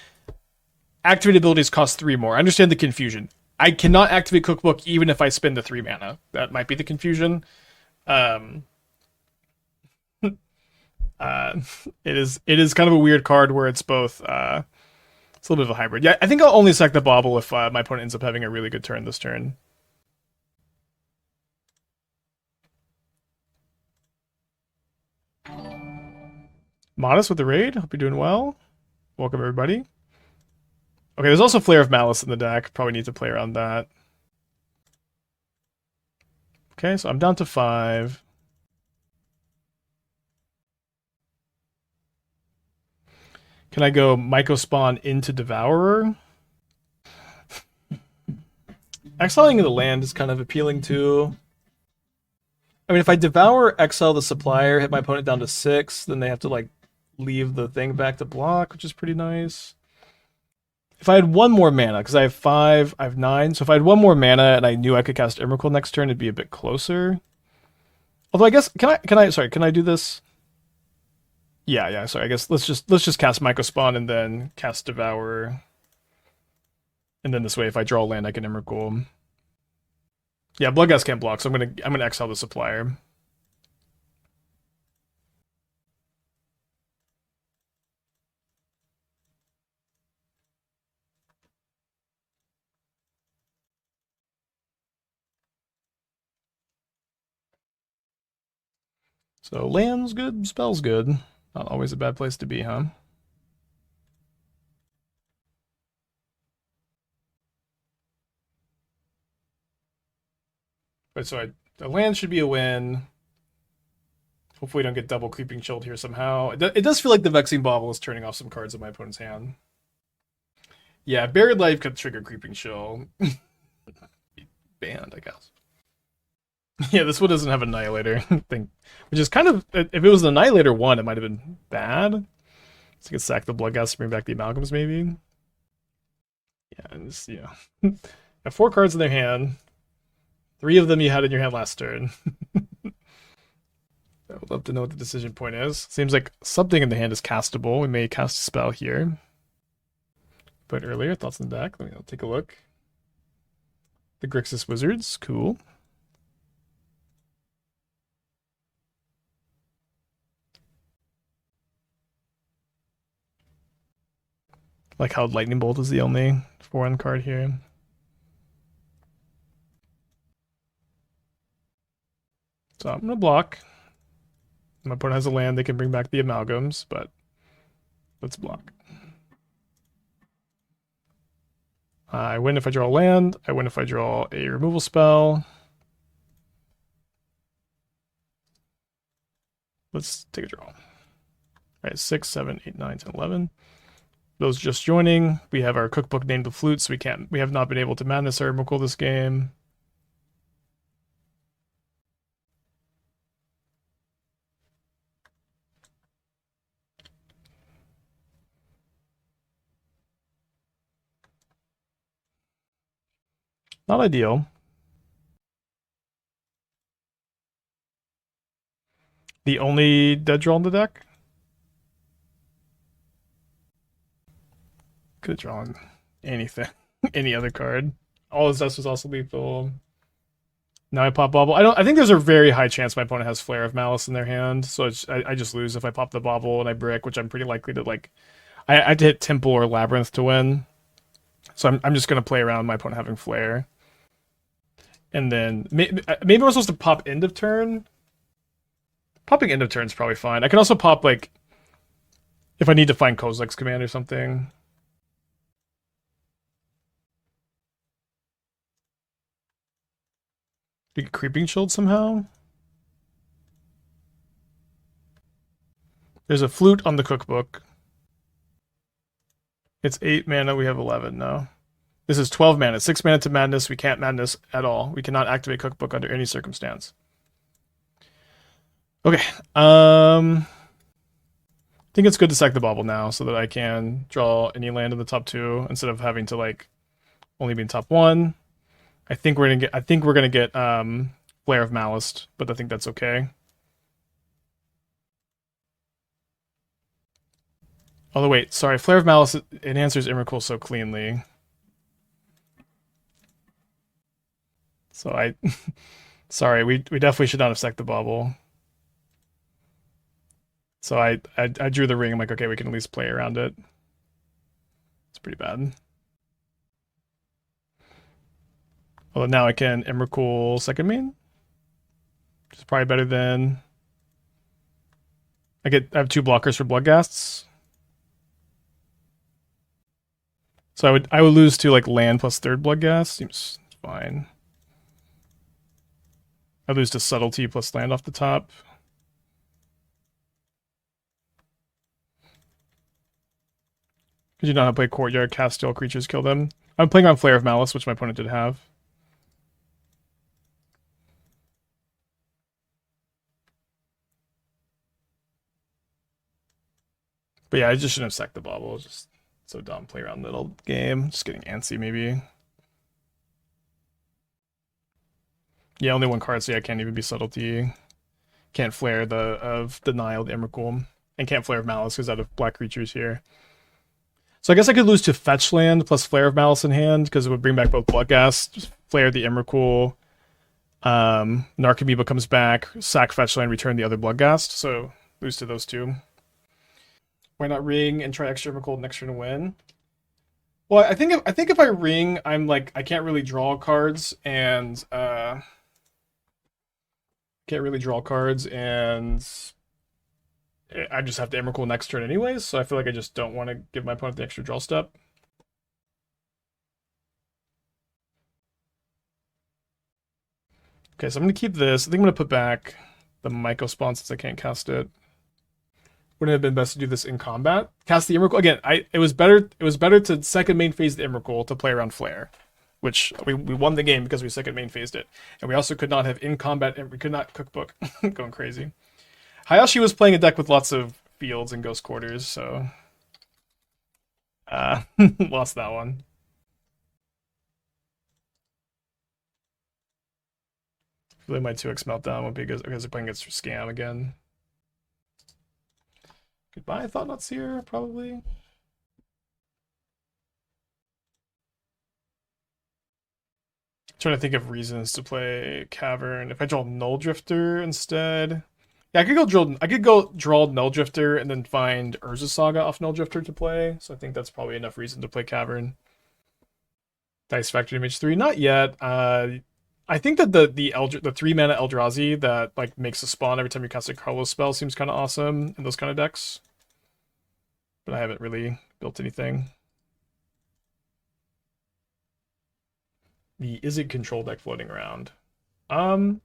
activate abilities cost 3 more. I understand the confusion. I cannot activate Cookbook even if I spend the 3 mana. That might be the confusion. It is kind of a weird card where it's both. It's a little bit of a hybrid. Yeah, I think I'll only sack the Bauble if my opponent ends up having a really good turn this turn. Modest with the raid. Hope you're doing well. Welcome, everybody. Okay, there's also Flare of Malice in the deck. Probably need to play around that. Okay, so I'm down to 5. Can I go Mycospawn into Devourer? Exiling the land is kind of appealing too. I mean, if I Devour, exile the Supplier, hit my opponent down to 6, then they have to, like, leave the thing back to block, which is pretty nice. If I had 1 more mana, because I have 5, I have 9, so if I had 1 more mana and I knew I could cast Emrakul next turn, it'd be a bit closer. Although I guess, can I do this? Yeah, sorry, I guess let's just cast Mycospawn and then cast Devourer. And then this way, if I draw land, I can Emrakul. Yeah, Bloodghast can't block, so I'm gonna exile the Supplier. So land's good, spell's good. Not always a bad place to be, huh? But so the land should be a win. Hopefully we don't get double Creeping Shield here somehow. It does feel like the Vexing Bauble is turning off some cards in my opponent's hand. Yeah, Buried Life could trigger Creeping Shield. Banned, I guess. Yeah, this one doesn't have Annihilator thing, which is kind of, if it was an Annihilator 1, it might have been bad. So you could sack the Bloodghast to bring back the Amalgams, maybe. Yeah, and just, yeah. Have 4 cards in their hand. 3 of them you had in your hand last turn. I would love to know what the decision point is. Seems like something in the hand is castable. We may cast a spell here. But earlier, thoughts on the deck. I'll take a look. The Grixis Wizards, cool. Like how Lightning Bolt is the only foreign card here. So I'm gonna block. My opponent has a land, they can bring back the Amalgams, but let's block. I win if I draw a land. I win if I draw a removal spell. Let's take a draw. All right, 6, 7, 8, 9, 10, 11. Those just joining. We have our cookbook named the Flute, so we have not been able to madness our Emrakul this game. Not ideal. The only dead draw on the deck? Could have drawn anything. Any other card. All his dust was also lethal. Now I pop Bauble. I think there's a very high chance my opponent has Flare of Malice in their hand, so I just lose if I pop the Bauble and I brick, which I'm pretty likely to, like... I had to hit Temple or Labyrinth to win. So I'm just going to play around my opponent having Flare. And then maybe we're supposed to pop end of turn. Popping end of turn is probably fine. I can also pop, like, if I need to find Kozilek's command or something. Do you get Creeping Shield somehow? There's a Flute on the cookbook. It's 8 mana, we have 11 now. This is 12 mana. 6 mana to madness. We can't madness at all. We cannot activate cookbook under any circumstance. Okay. I think it's good to sack the Bauble now so that I can draw any land in the top 2 instead of having to, like, only be in top 1. I think we're gonna get Flare of Malice, but I think that's okay. Although wait, sorry, Flare of Malice, it answers Emrakul so cleanly. So sorry, we definitely should not have sacked the bauble. So I drew the ring. I'm like, okay, we can at least play around it. It's pretty bad. Although now I can Emrakul second main, which is probably better than. I have 2 blockers for Bloodghasts. So I would lose to like land plus 3rd Bloodghast. Seems fine. I lose to Subtlety plus land off the top. Because you know how to play Courtyard, cast all creatures, kill them. I'm playing on Flare of Malice, which my opponent did have. But yeah, I just shouldn't have sacked the bauble. Just so dumb. Play around middle game. Just getting antsy, maybe. Yeah, only 1 card, so yeah, I can't even be Subtlety. Can't Flare of Denial, the Emrakul. And can't Flare of Malice because out of black creatures here. So I guess I could lose to Fetch Land plus Flare of Malice in hand because it would bring back both Bloodghast, Flare the Emrakul. Narcomoeba comes back, sack Fetch Land, return the other Bloodghast. So lose to those 2. Why not ring and try extra Emrakul next turn to win? Well, I think if I ring, I'm like I can't really draw cards and I just have to Emrakul next turn anyways, so I feel like I just don't want to give my opponent the extra draw step. Okay, so I'm going to keep this. I think I'm going to put back the Mycospawn since I can't cast it. Wouldn't it have been best to do this in combat? Cast the Emrakul again. It was better to second main phase the Emrakul to play around Flare, which we won the game because we second main phased it, and we also could not have in combat. We could not cookbook going crazy. Hayashi was playing a deck with lots of fields and ghost quarters, so lost that one. Really, my 2x meltdown won't be good because they're playing against Scam again. Goodbye, Thought-Knot Seer, probably. Trying to think of reasons to play Cavern. If I draw Nulldrifter instead. Yeah, I could go draw Nulldrifter and then find Urza Saga off Nulldrifter to play. So I think that's probably enough reason to play Cavern. Dice Factory MH3, not yet. I think that the 3-mana Eldrazi that like makes a spawn every time you cast a colorless spell seems kind of awesome in those kind of decks. But I haven't really built anything. The Izzet control deck floating around. I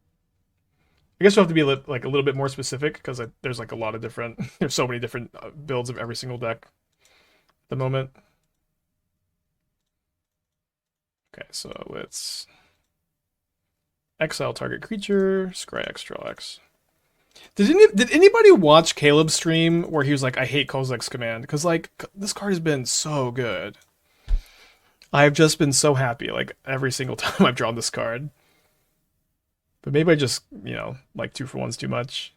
guess you'll have to be like a little bit more specific because there's like a lot of different. There's so many different builds of every single deck at the moment. Okay, so let's exile target creature, scry X, draw X. Did anybody watch Caleb's stream where he was like, I hate Kozilek's command? Because like this card has been so good. I've just been so happy like every single time I've drawn this card. But maybe I just, like 2-for-1's too much.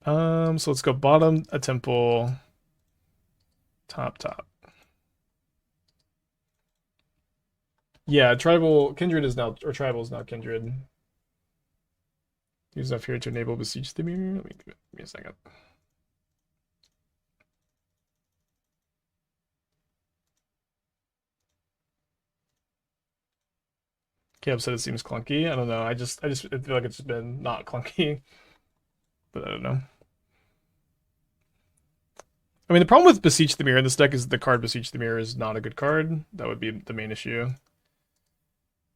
So let's go bottom, a temple, top. Yeah, Kindred is now, or Tribal is now Kindred. Use enough here to enable Beseech the Mirror. Let me give me a second. Caleb said it seems clunky. I don't know. I just feel like it's been not clunky. But I don't know. I mean, the problem with Beseech the Mirror in this deck is the card Beseech the Mirror is not a good card. That would be the main issue.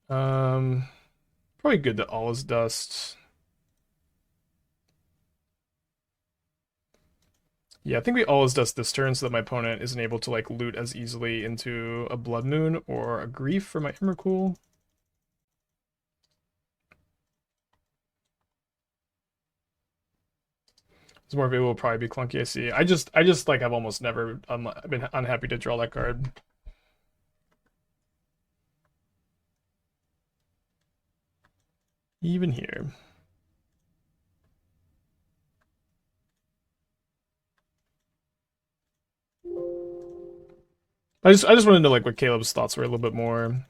Probably good that all is dust. Yeah, I think we all is dust this turn so that my opponent isn't able to like loot as easily into a Blood Moon or a Grief for my Emrakul. More of it will probably be clunky. I see. I just like I've almost never been unhappy to draw that card. Even here. I just want to know like what Caleb's thoughts were a little bit more.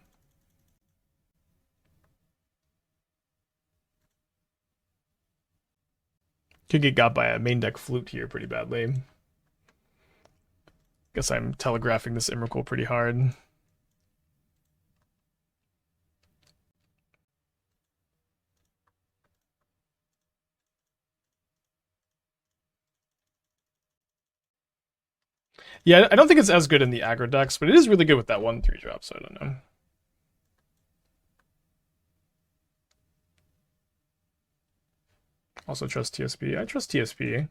Could get got by a main deck flute here pretty badly. Guess I'm telegraphing this Emrakul pretty hard. Yeah, I don't think it's as good in the aggro decks, but it is really good with that 1/3 drop, so I don't know. Also trust TSP. I trust TSP.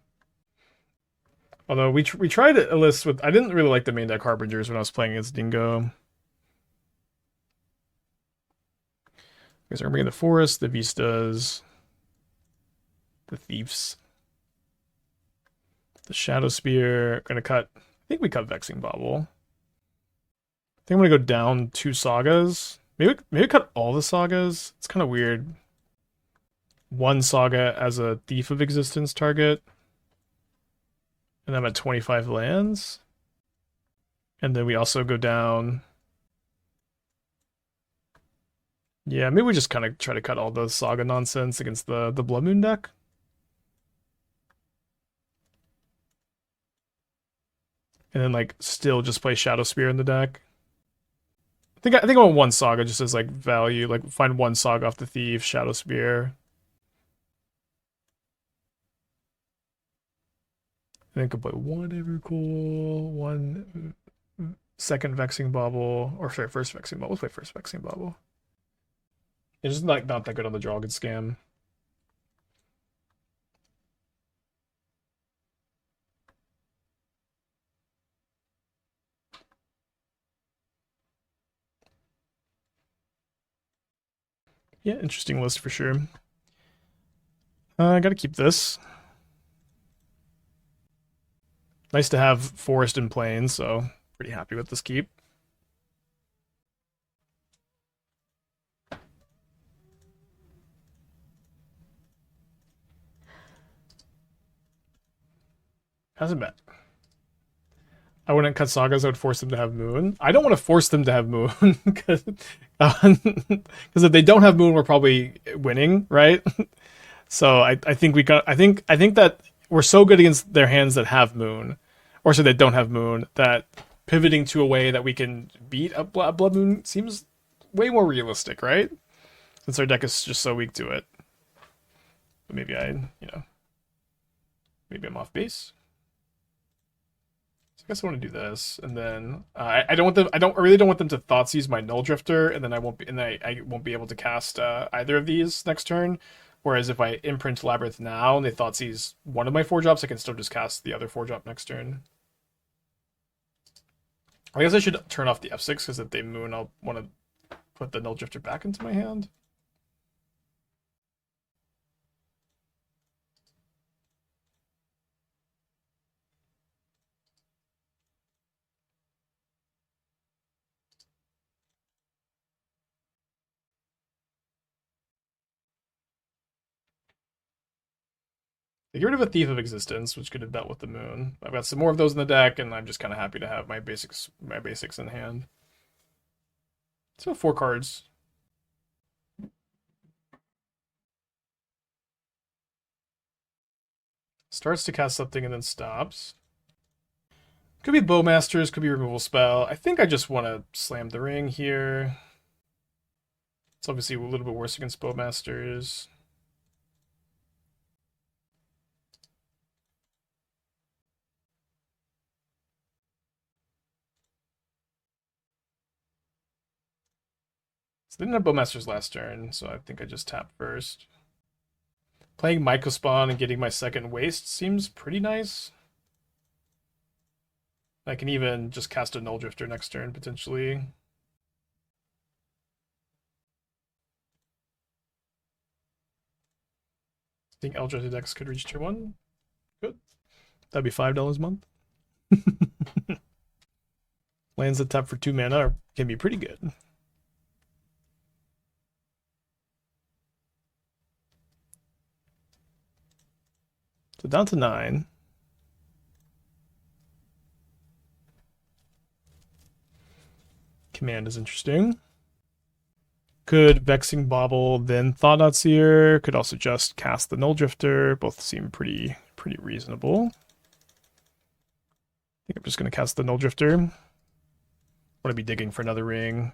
Although we tried a list with... I didn't really like the main deck Harbingers when I was playing against Dingo. Okay, so we're bringing the Forest, the Vistas, the Thieves, the Shadowspear. Gonna cut... I think we cut Vexing Bauble. I think I'm gonna go down 2 Sagas. Maybe cut all the Sagas. It's kind of weird. 1 Saga as a Thief of Existence target. And I'm at 25 lands. And then we also go down... Yeah, maybe we just kind of try to cut all the Saga nonsense against the Blood Moon deck. And then like still just play Shadowspear in the deck. I think I want 1 Saga just as like value. Like find 1 Saga off the Thief, Shadowspear. And then could play 1 Emrakul, 1 second Vexing Bauble, or sorry, first Vexing Bauble. Let's play first Vexing Bauble. It's just like not that good on the draw. Good scam. Yeah, interesting list for sure. I gotta keep this. Nice to have Forest and Plains, so pretty happy with this keep. Hasn't been. I wouldn't cut Sagas, I would force them to have Moon. I don't want to force them to have Moon, because if they don't have Moon, we're probably winning, right? So I think we got... I think that we're so good against their hands that have Moon, or so they don't have Moon, that pivoting to a way that we can beat a Blood Moon seems way more realistic, right? Since our deck is just so weak to it. But maybe maybe I'm off base. So I guess I want to do this, and then I don't want them. I really don't want them to Thoughtseize my Nulldrifter, and then I won't be able to cast either of these next turn. Whereas if I imprint Labyrinth now and they Thoughtseize one of my 4-drops, I can still just cast the other 4-drop next turn. I guess I should turn off the F6, because if they Moon, I'll want to put the Nulldrifter back into my hand. They get rid of a Thief of Existence, which could have dealt with the Moon. I've got some more of those in the deck, and I'm just kind of happy to have my basics in hand. So 4 cards. Starts to cast something and then stops. Could be Bowmasters, could be Removal Spell. I think I just want to slam the ring here. It's obviously a little bit worse against Bowmasters. So they didn't have Bowmasters last turn, so I think I just tap first. Playing Mycospawn and getting my second waste seems pretty nice. I can even just cast a Nulldrifter next turn, potentially. I think Eldrazi decks could reach tier 1. Good. That'd be $5 a month. Lands that tap for 2 mana can be pretty good. So down to 9. Command is interesting. Could Vexing Bauble, then Thought-Knot Seer. Could also just cast the Nulldrifter. Both seem pretty reasonable. I think I'm just going to cast the Nulldrifter. Want to be digging for another ring.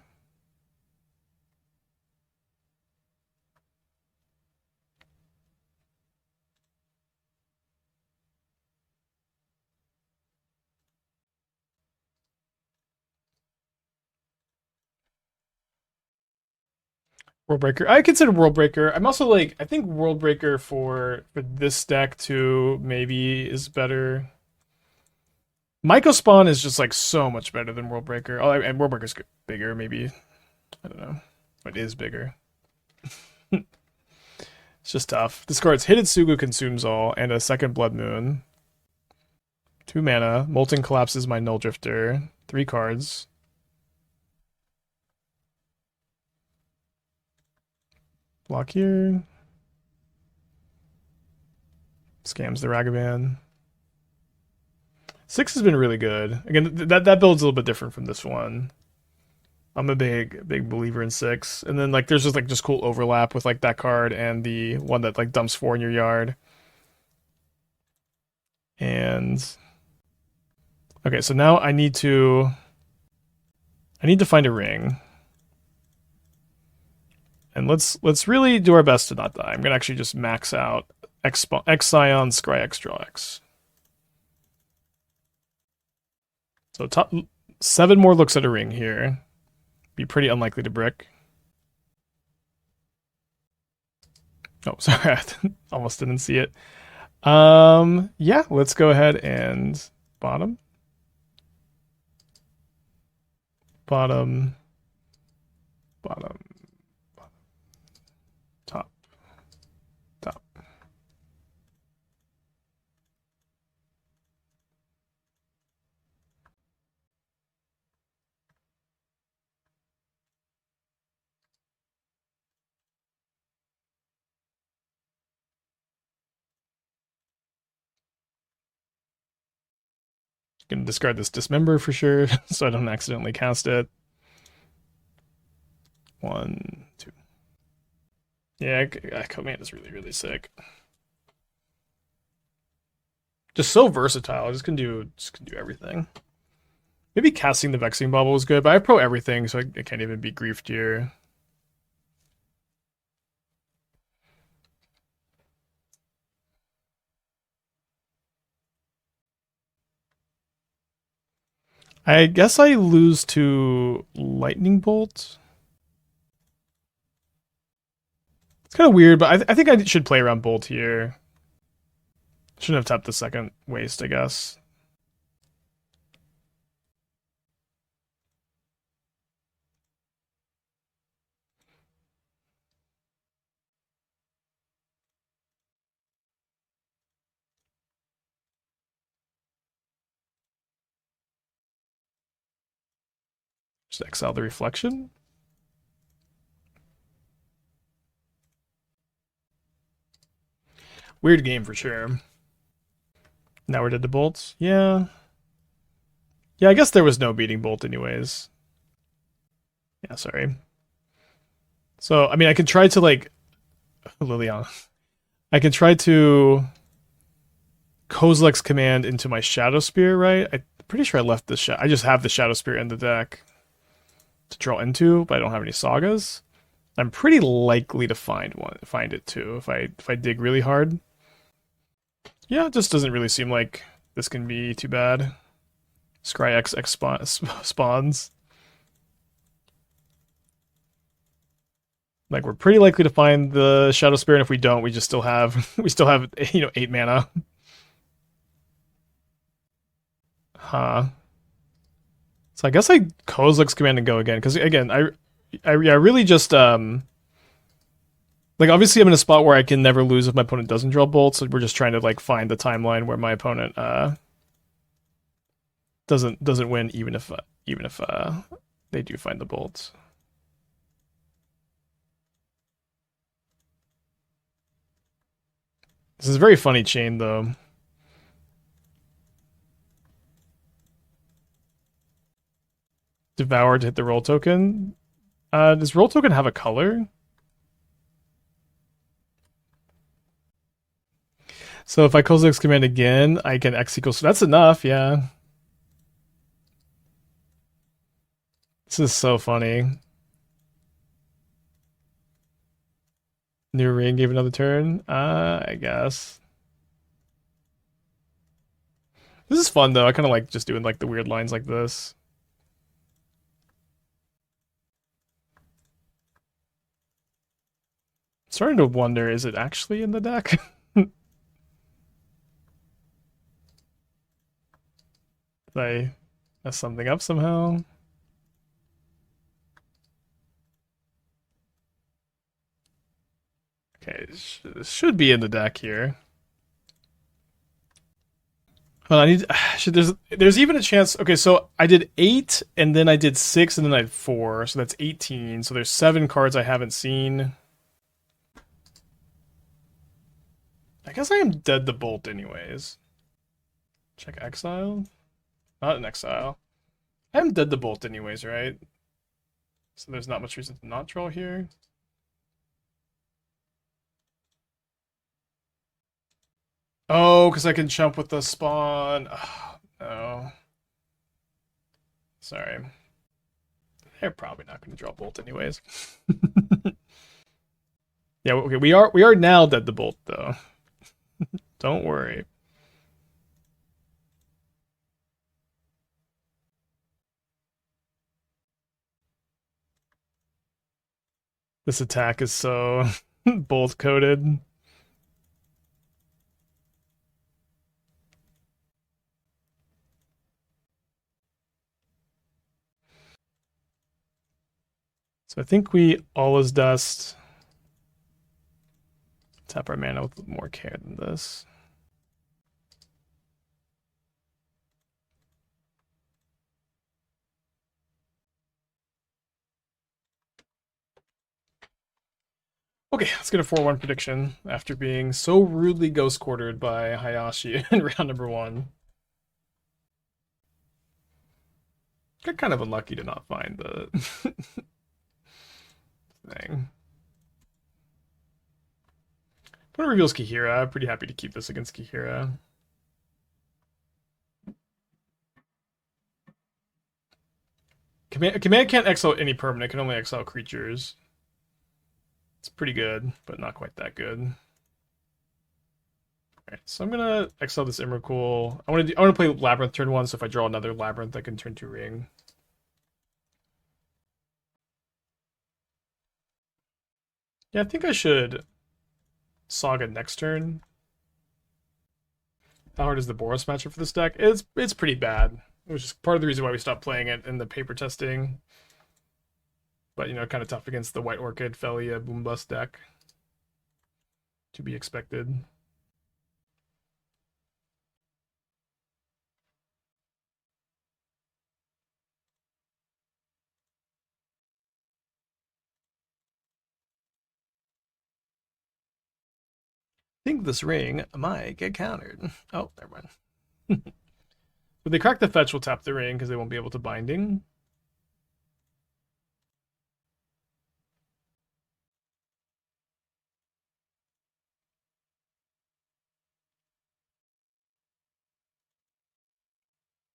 World Breaker. I consider World Breaker. I'm also like, I think World Breaker for this deck too maybe is better. Mycospawn is just like so much better than World Breaker. Oh, and World Breaker's bigger, maybe. I don't know. It is bigger. It's just tough. Discards Hidetsugu Consumes All and a second Blood Moon. 2 mana. Molten Collapses my Nulldrifter. 3 cards. Block here. Scams the Ragavan. 6 has been really good. Again, that build's a little bit different from this one. I'm a big believer in 6. And then like there's just cool overlap with like that card and the one that like dumps 4 in your yard. And okay, so now I need to find a ring. And let's really do our best to not die. I'm gonna actually just max out X Scion, Scry X, Draw X. So 7 more looks at a ring here. Be pretty unlikely to brick. Oh, sorry, I almost didn't see it. Yeah, let's go ahead and bottom. Bottom. Bottom. Top. Top. Gonna discard this Dismember for sure, so I don't accidentally cast it. 1, 2. Yeah, command is really sick. Just so versatile. Just can do everything. Maybe casting the Vexing Bauble is good, but I have pro everything, so I can't even be griefed here. I guess I lose to Lightning Bolt. It's kind of weird, but I think I should play around Bolt here. Shouldn't have tapped the second waste, I guess. Just exile the Reflection. Weird game for sure. Now we're dead to bolts. Yeah. Yeah, I guess there was no beating Bolt anyways. Yeah, sorry. So, I mean, I can try to, like... Liliana. I can try to... Kozilek's command into my Shadowspear, right? I'm pretty sure I left the I just have the Shadowspear in the deck to draw into, but I don't have any Sagas. I'm pretty likely to find it too, if I dig really hard. Yeah, it just doesn't really seem like this can be too bad. Scry X spawns. Like, we're pretty likely to find the Shadowspear, and if we don't, we still have 8 mana. Huh. So I guess I Kozilek's command and go again, because again, I really just like, obviously I'm in a spot where I can never lose if my opponent doesn't draw bolts, so we're just trying to like find the timeline where my opponent doesn't win even if they do find the bolts. This is a very funny chain, though. Devour to hit the roll token. Does roll token have a color? So if I Kozilek's command again, I can X equals. That's enough, yeah. This is so funny. New ring gave another turn. I guess. This is fun though. I kind of like just doing like the weird lines like this. Starting to wonder, is it actually in the deck? Did I mess something up somehow? Okay, this should be in the deck here. Well, I need. There's even a chance. Okay, so I did 8, and then I did 6, and then I had 4, so that's 18. So there's 7 cards I haven't seen. I guess I am dead to Bolt anyways. Check exile. Not in exile. I am dead to Bolt anyways, right? So there's not much reason to not draw here. Oh, because I can jump with the spawn. Oh, no. Sorry. They're probably not going to draw Bolt anyways. Yeah, okay, we are now dead to Bolt though. Don't worry. This attack is so Bolt coded. So I think we always dust. Tap our mana with more care than this. Okay, let's get a 4-1 prediction after being so rudely ghost quartered by Hayashi in round number 1. Got kind of unlucky to not find the thing. But it reveals Kihira. I'm pretty happy to keep this against Kihira. Command can't exile any permanent, it can only exile creatures. It's pretty good, but not quite that good. Alright, so I'm gonna exile this Emrakul. I wanna play Labyrinth turn 1, so if I draw another Labyrinth, I can turn 2 ring. Yeah, I think I should Saga next turn. How hard is the Boros matchup for this deck? It's pretty bad. It was just part of the reason why we stopped playing it in the paper testing. But, you know, kind of tough against the White Orchid, Felia, Boombust deck. To be expected. I think this ring might get countered. Oh, never mind. But they crack the fetch, will tap the ring because they won't be able to binding.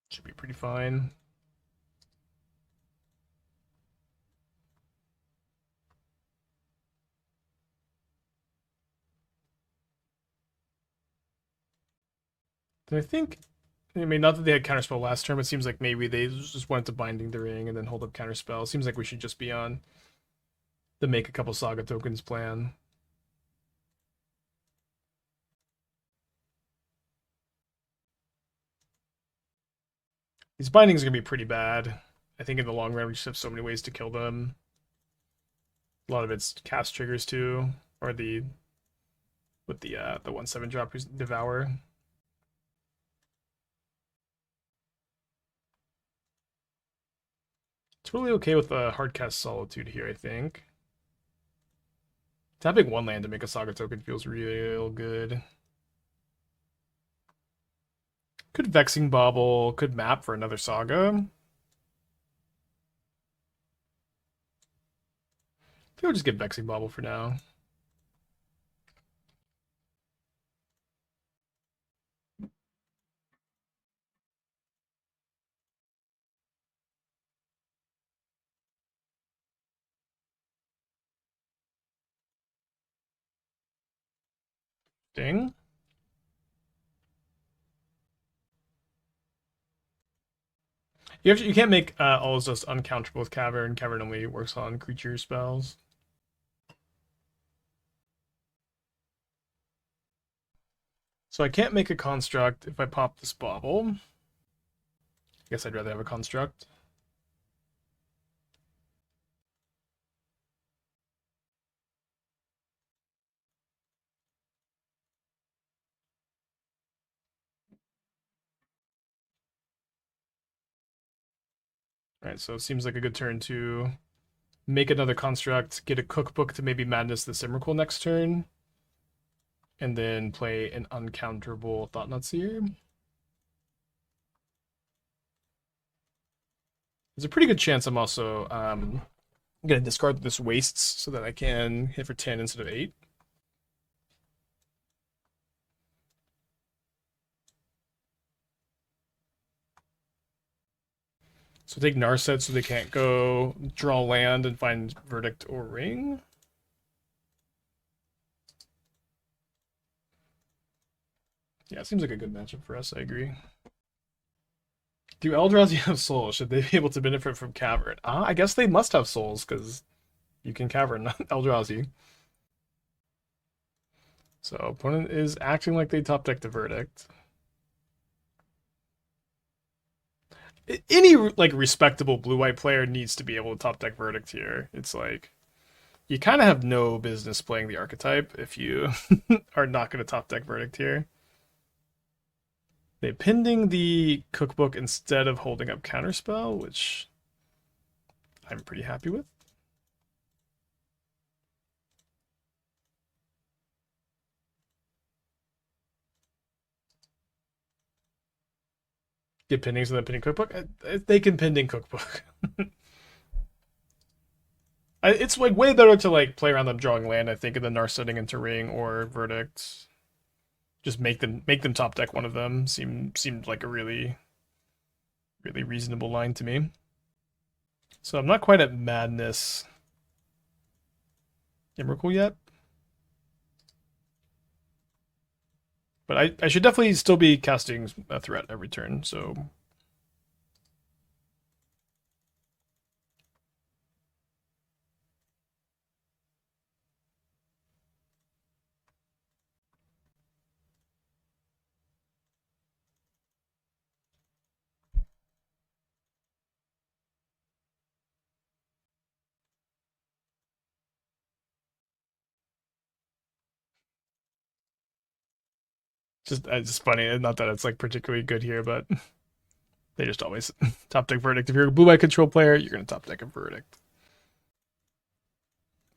Should be pretty fine. And I think, I mean, not that they had counterspell last turn, but it seems like maybe they just went to binding the ring and then hold up counterspell. It seems like we should just be on the make a couple Saga tokens plan. These bindings are going to be pretty bad. I think in the long run, we just have so many ways to kill them. A lot of it's cast triggers too, or with the 1/7 drop Devour. Totally okay with a hardcast Solitude here, I think. Tapping 1 land to make a Saga token feels real good. Could Vexing Bauble, could map for another Saga. I think we'll just get Vexing Bauble for now. Ding. You can't make all of those uncounterable with Cavern. Cavern only works on creature spells. So I can't make a construct if I pop this bauble. I guess I'd rather have a construct. Alright, so it seems like a good turn to make another construct, get a cookbook to maybe Madness this Emrakul next turn, and then play an uncounterable Thought-Knot Seer. There's a pretty good chance I'm also going to discard this Wastes so that I can hit for 10 instead of 8. So take Narset so they can't go draw land and find Verdict or Ring. Yeah, it seems like a good matchup for us, I agree. Do Eldrazi have souls? Should they be able to benefit from Cavern? I guess they must have souls, because you can Cavern Eldrazi. So opponent is acting like they top deck the Verdict. Any like respectable blue-white player needs to be able to top deck Verdict here. It's like you kind of have no business playing the archetype if you are not going to top deck Verdict here. They pending the cookbook instead of holding up Counterspell, which I'm pretty happy with. Get pendings in the pending cookbook. They can pending cookbook. It's like way better to like play around them drawing land, I think, and then Narsetting into Ring or Verdict. Just make them top deck one of them. Seemed like a really reasonable line to me. So I'm not quite at Madness Emrakul yet. But I should definitely still be casting a threat every turn, so... It's just funny, not that it's like particularly good here, but they just always top deck Verdict. If you're a blue-white control player, you're going to top deck a Verdict.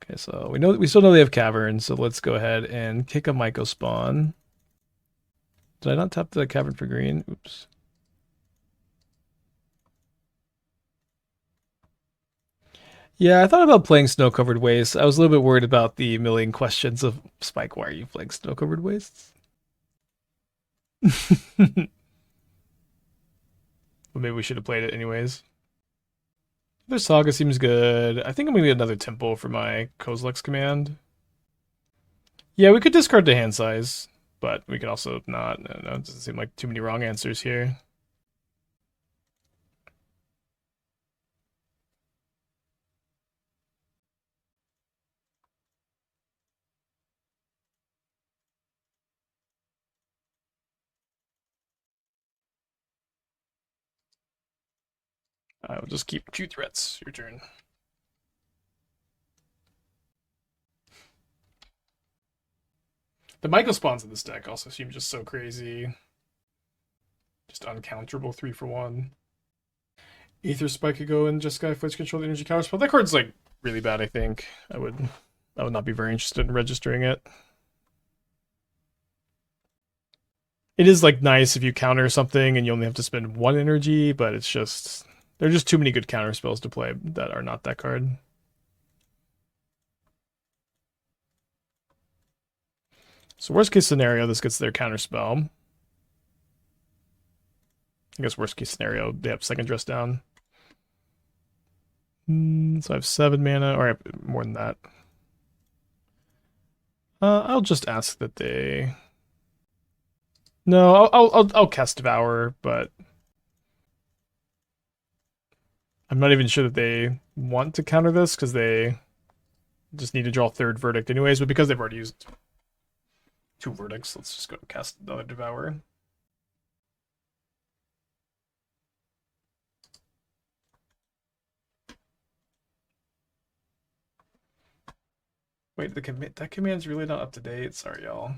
Okay, so we still know they have Cavern, so let's go ahead and kick a Mycospawn. Did I not tap the Cavern for green? Oops. Yeah, I thought about playing Snow-Covered Wastes. I was a little bit worried about the million questions of, Spike, why are you playing Snow-Covered Wastes? But maybe we should have played it anyways. Their Saga seems good. I think I'm going to get another Temple for my Kozilek's command. Yeah, we could discard the hand size, but we could also not. No, it doesn't seem like too many wrong answers here. I will just keep 2 threats. Your turn. The Mycospawns in this deck also seem just so crazy. Just uncounterable 3 for 1. Aether Spike could go and just Flights control the energy counterspell. That card's like really bad, I think. I would not be very interested in registering it. It is like nice if you counter something and you only have to spend 1 energy, but it's just there are just too many good counter spells to play that are not that card. So worst case scenario, this gets their counter spell. I guess worst case scenario, they have second dress down. So I have 7 mana, or I have more than that. I'll just ask that they. No, I'll cast Devourer, but I'm not even sure that they want to counter this because they just need to draw third verdict anyways. But because they've already used 2 verdicts, let's just go and cast another Devourer. Wait, that command's really not up to date. Sorry, y'all.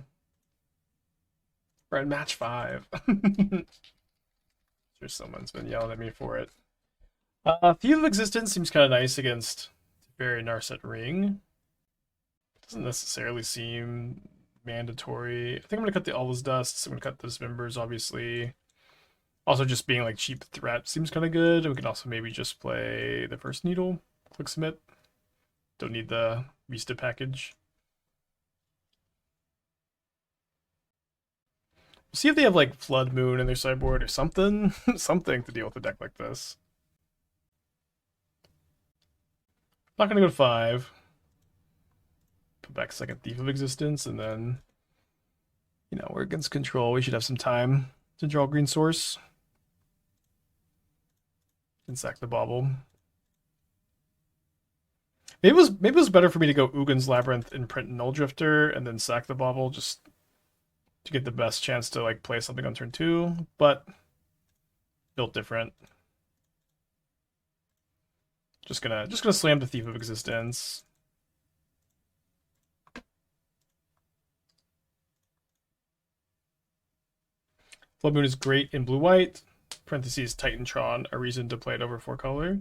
We're at match 5. Sure, someone's been yelling at me for it. Thief of Existence seems kind of nice against very Narset Ring. Doesn't necessarily seem mandatory. I think I'm gonna cut the All's Dusts. I'm gonna cut the Dismembers, obviously. Also, just being like cheap threat seems kind of good. We can also maybe just play the first Needle, click submit. Don't need the Vista package. See if they have like Flood Moon in their sideboard or something. Something to deal with a deck like this. Not gonna go to 5. Put back second Thief of Existence, and then, you know, we're against control. We should have some time to draw green source. And sack the Bauble. Maybe it was better for me to go Ugin's Labyrinth and print Nulldrifter and then sack the Bauble just to get the best chance to like play something on turn 2, but built different. Just gonna slam the Thief of Existence. Flood Moon is great in blue-white. Parentheses Titantron, a reason to play it over 4 color.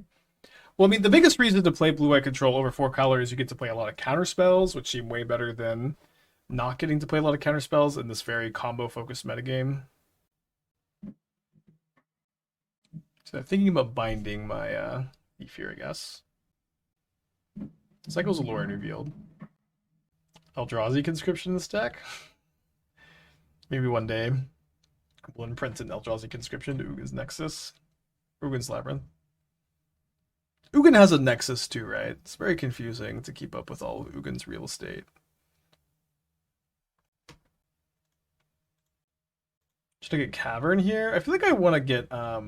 Well, I mean, the biggest reason to play blue-white control over 4 color is you get to play a lot of counter spells, which seem way better than not getting to play a lot of counter spells in this very combo-focused metagame. So I'm thinking about binding my Thief here, I guess. Cycles of Lore revealed. Eldrazi conscription in this deck. Maybe one day we'll imprint an Eldrazi conscription to Ugin's Nexus. Ugin's Labyrinth. Ugin has a Nexus too, right? It's very confusing to keep up with all of Ugin's real estate. Should I get Cavern here? I feel like I want to get I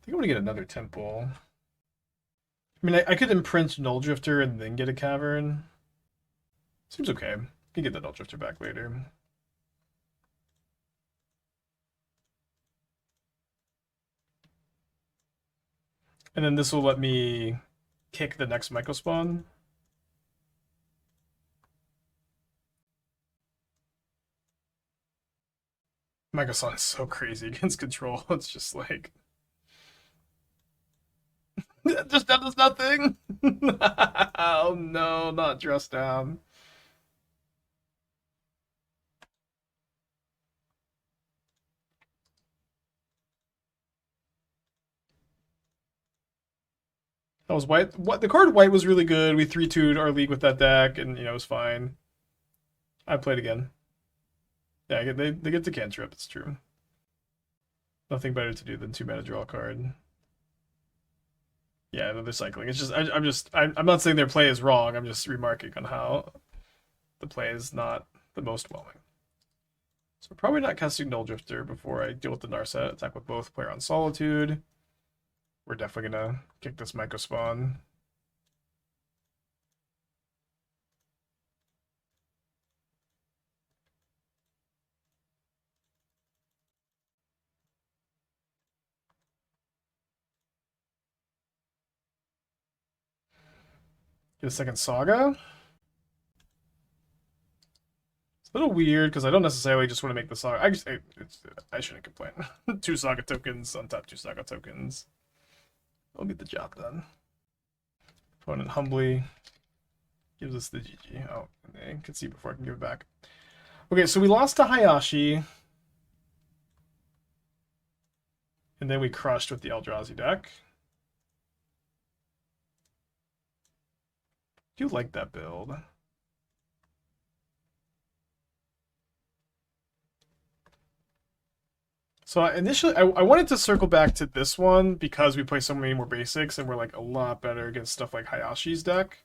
think I want to get another temple. I mean, I could imprint Nulldrifter and then get a Cavern. Seems okay. I can get the Nulldrifter back later. And then this will let me kick the next Mycospawn. Mycospawn is so crazy against control. It's just like... just that does nothing! Oh no, not dress down. That was white. What the card white was really good. We 3-2'd our league with that deck, and you know it was fine. I played again. Yeah, they get to cantrip. It's true. Nothing better to do than 2 mana draw a card. Yeah, they're cycling. It's just I'm not saying their play is wrong. I'm just remarking on how the play is not the most whelming. So we're probably not casting Nulldrifter before I deal with the Narset. Attack with both player on Solitude. We're definitely gonna kick this Mycospawn. Get a second Saga. It's a little weird because I don't necessarily just want to make the Saga. I shouldn't complain. 2 Saga tokens on top, 2 Saga tokens. I'll get the job done. Opponent humbly gives us the GG. Oh, I can see before I can give it back. Okay, so we lost to Hayashi. And then we crushed with the Eldrazi deck. Do you like that build? So initially, I wanted to circle back to this one because we play so many more basics and we're like a lot better against stuff like Hayashi's deck.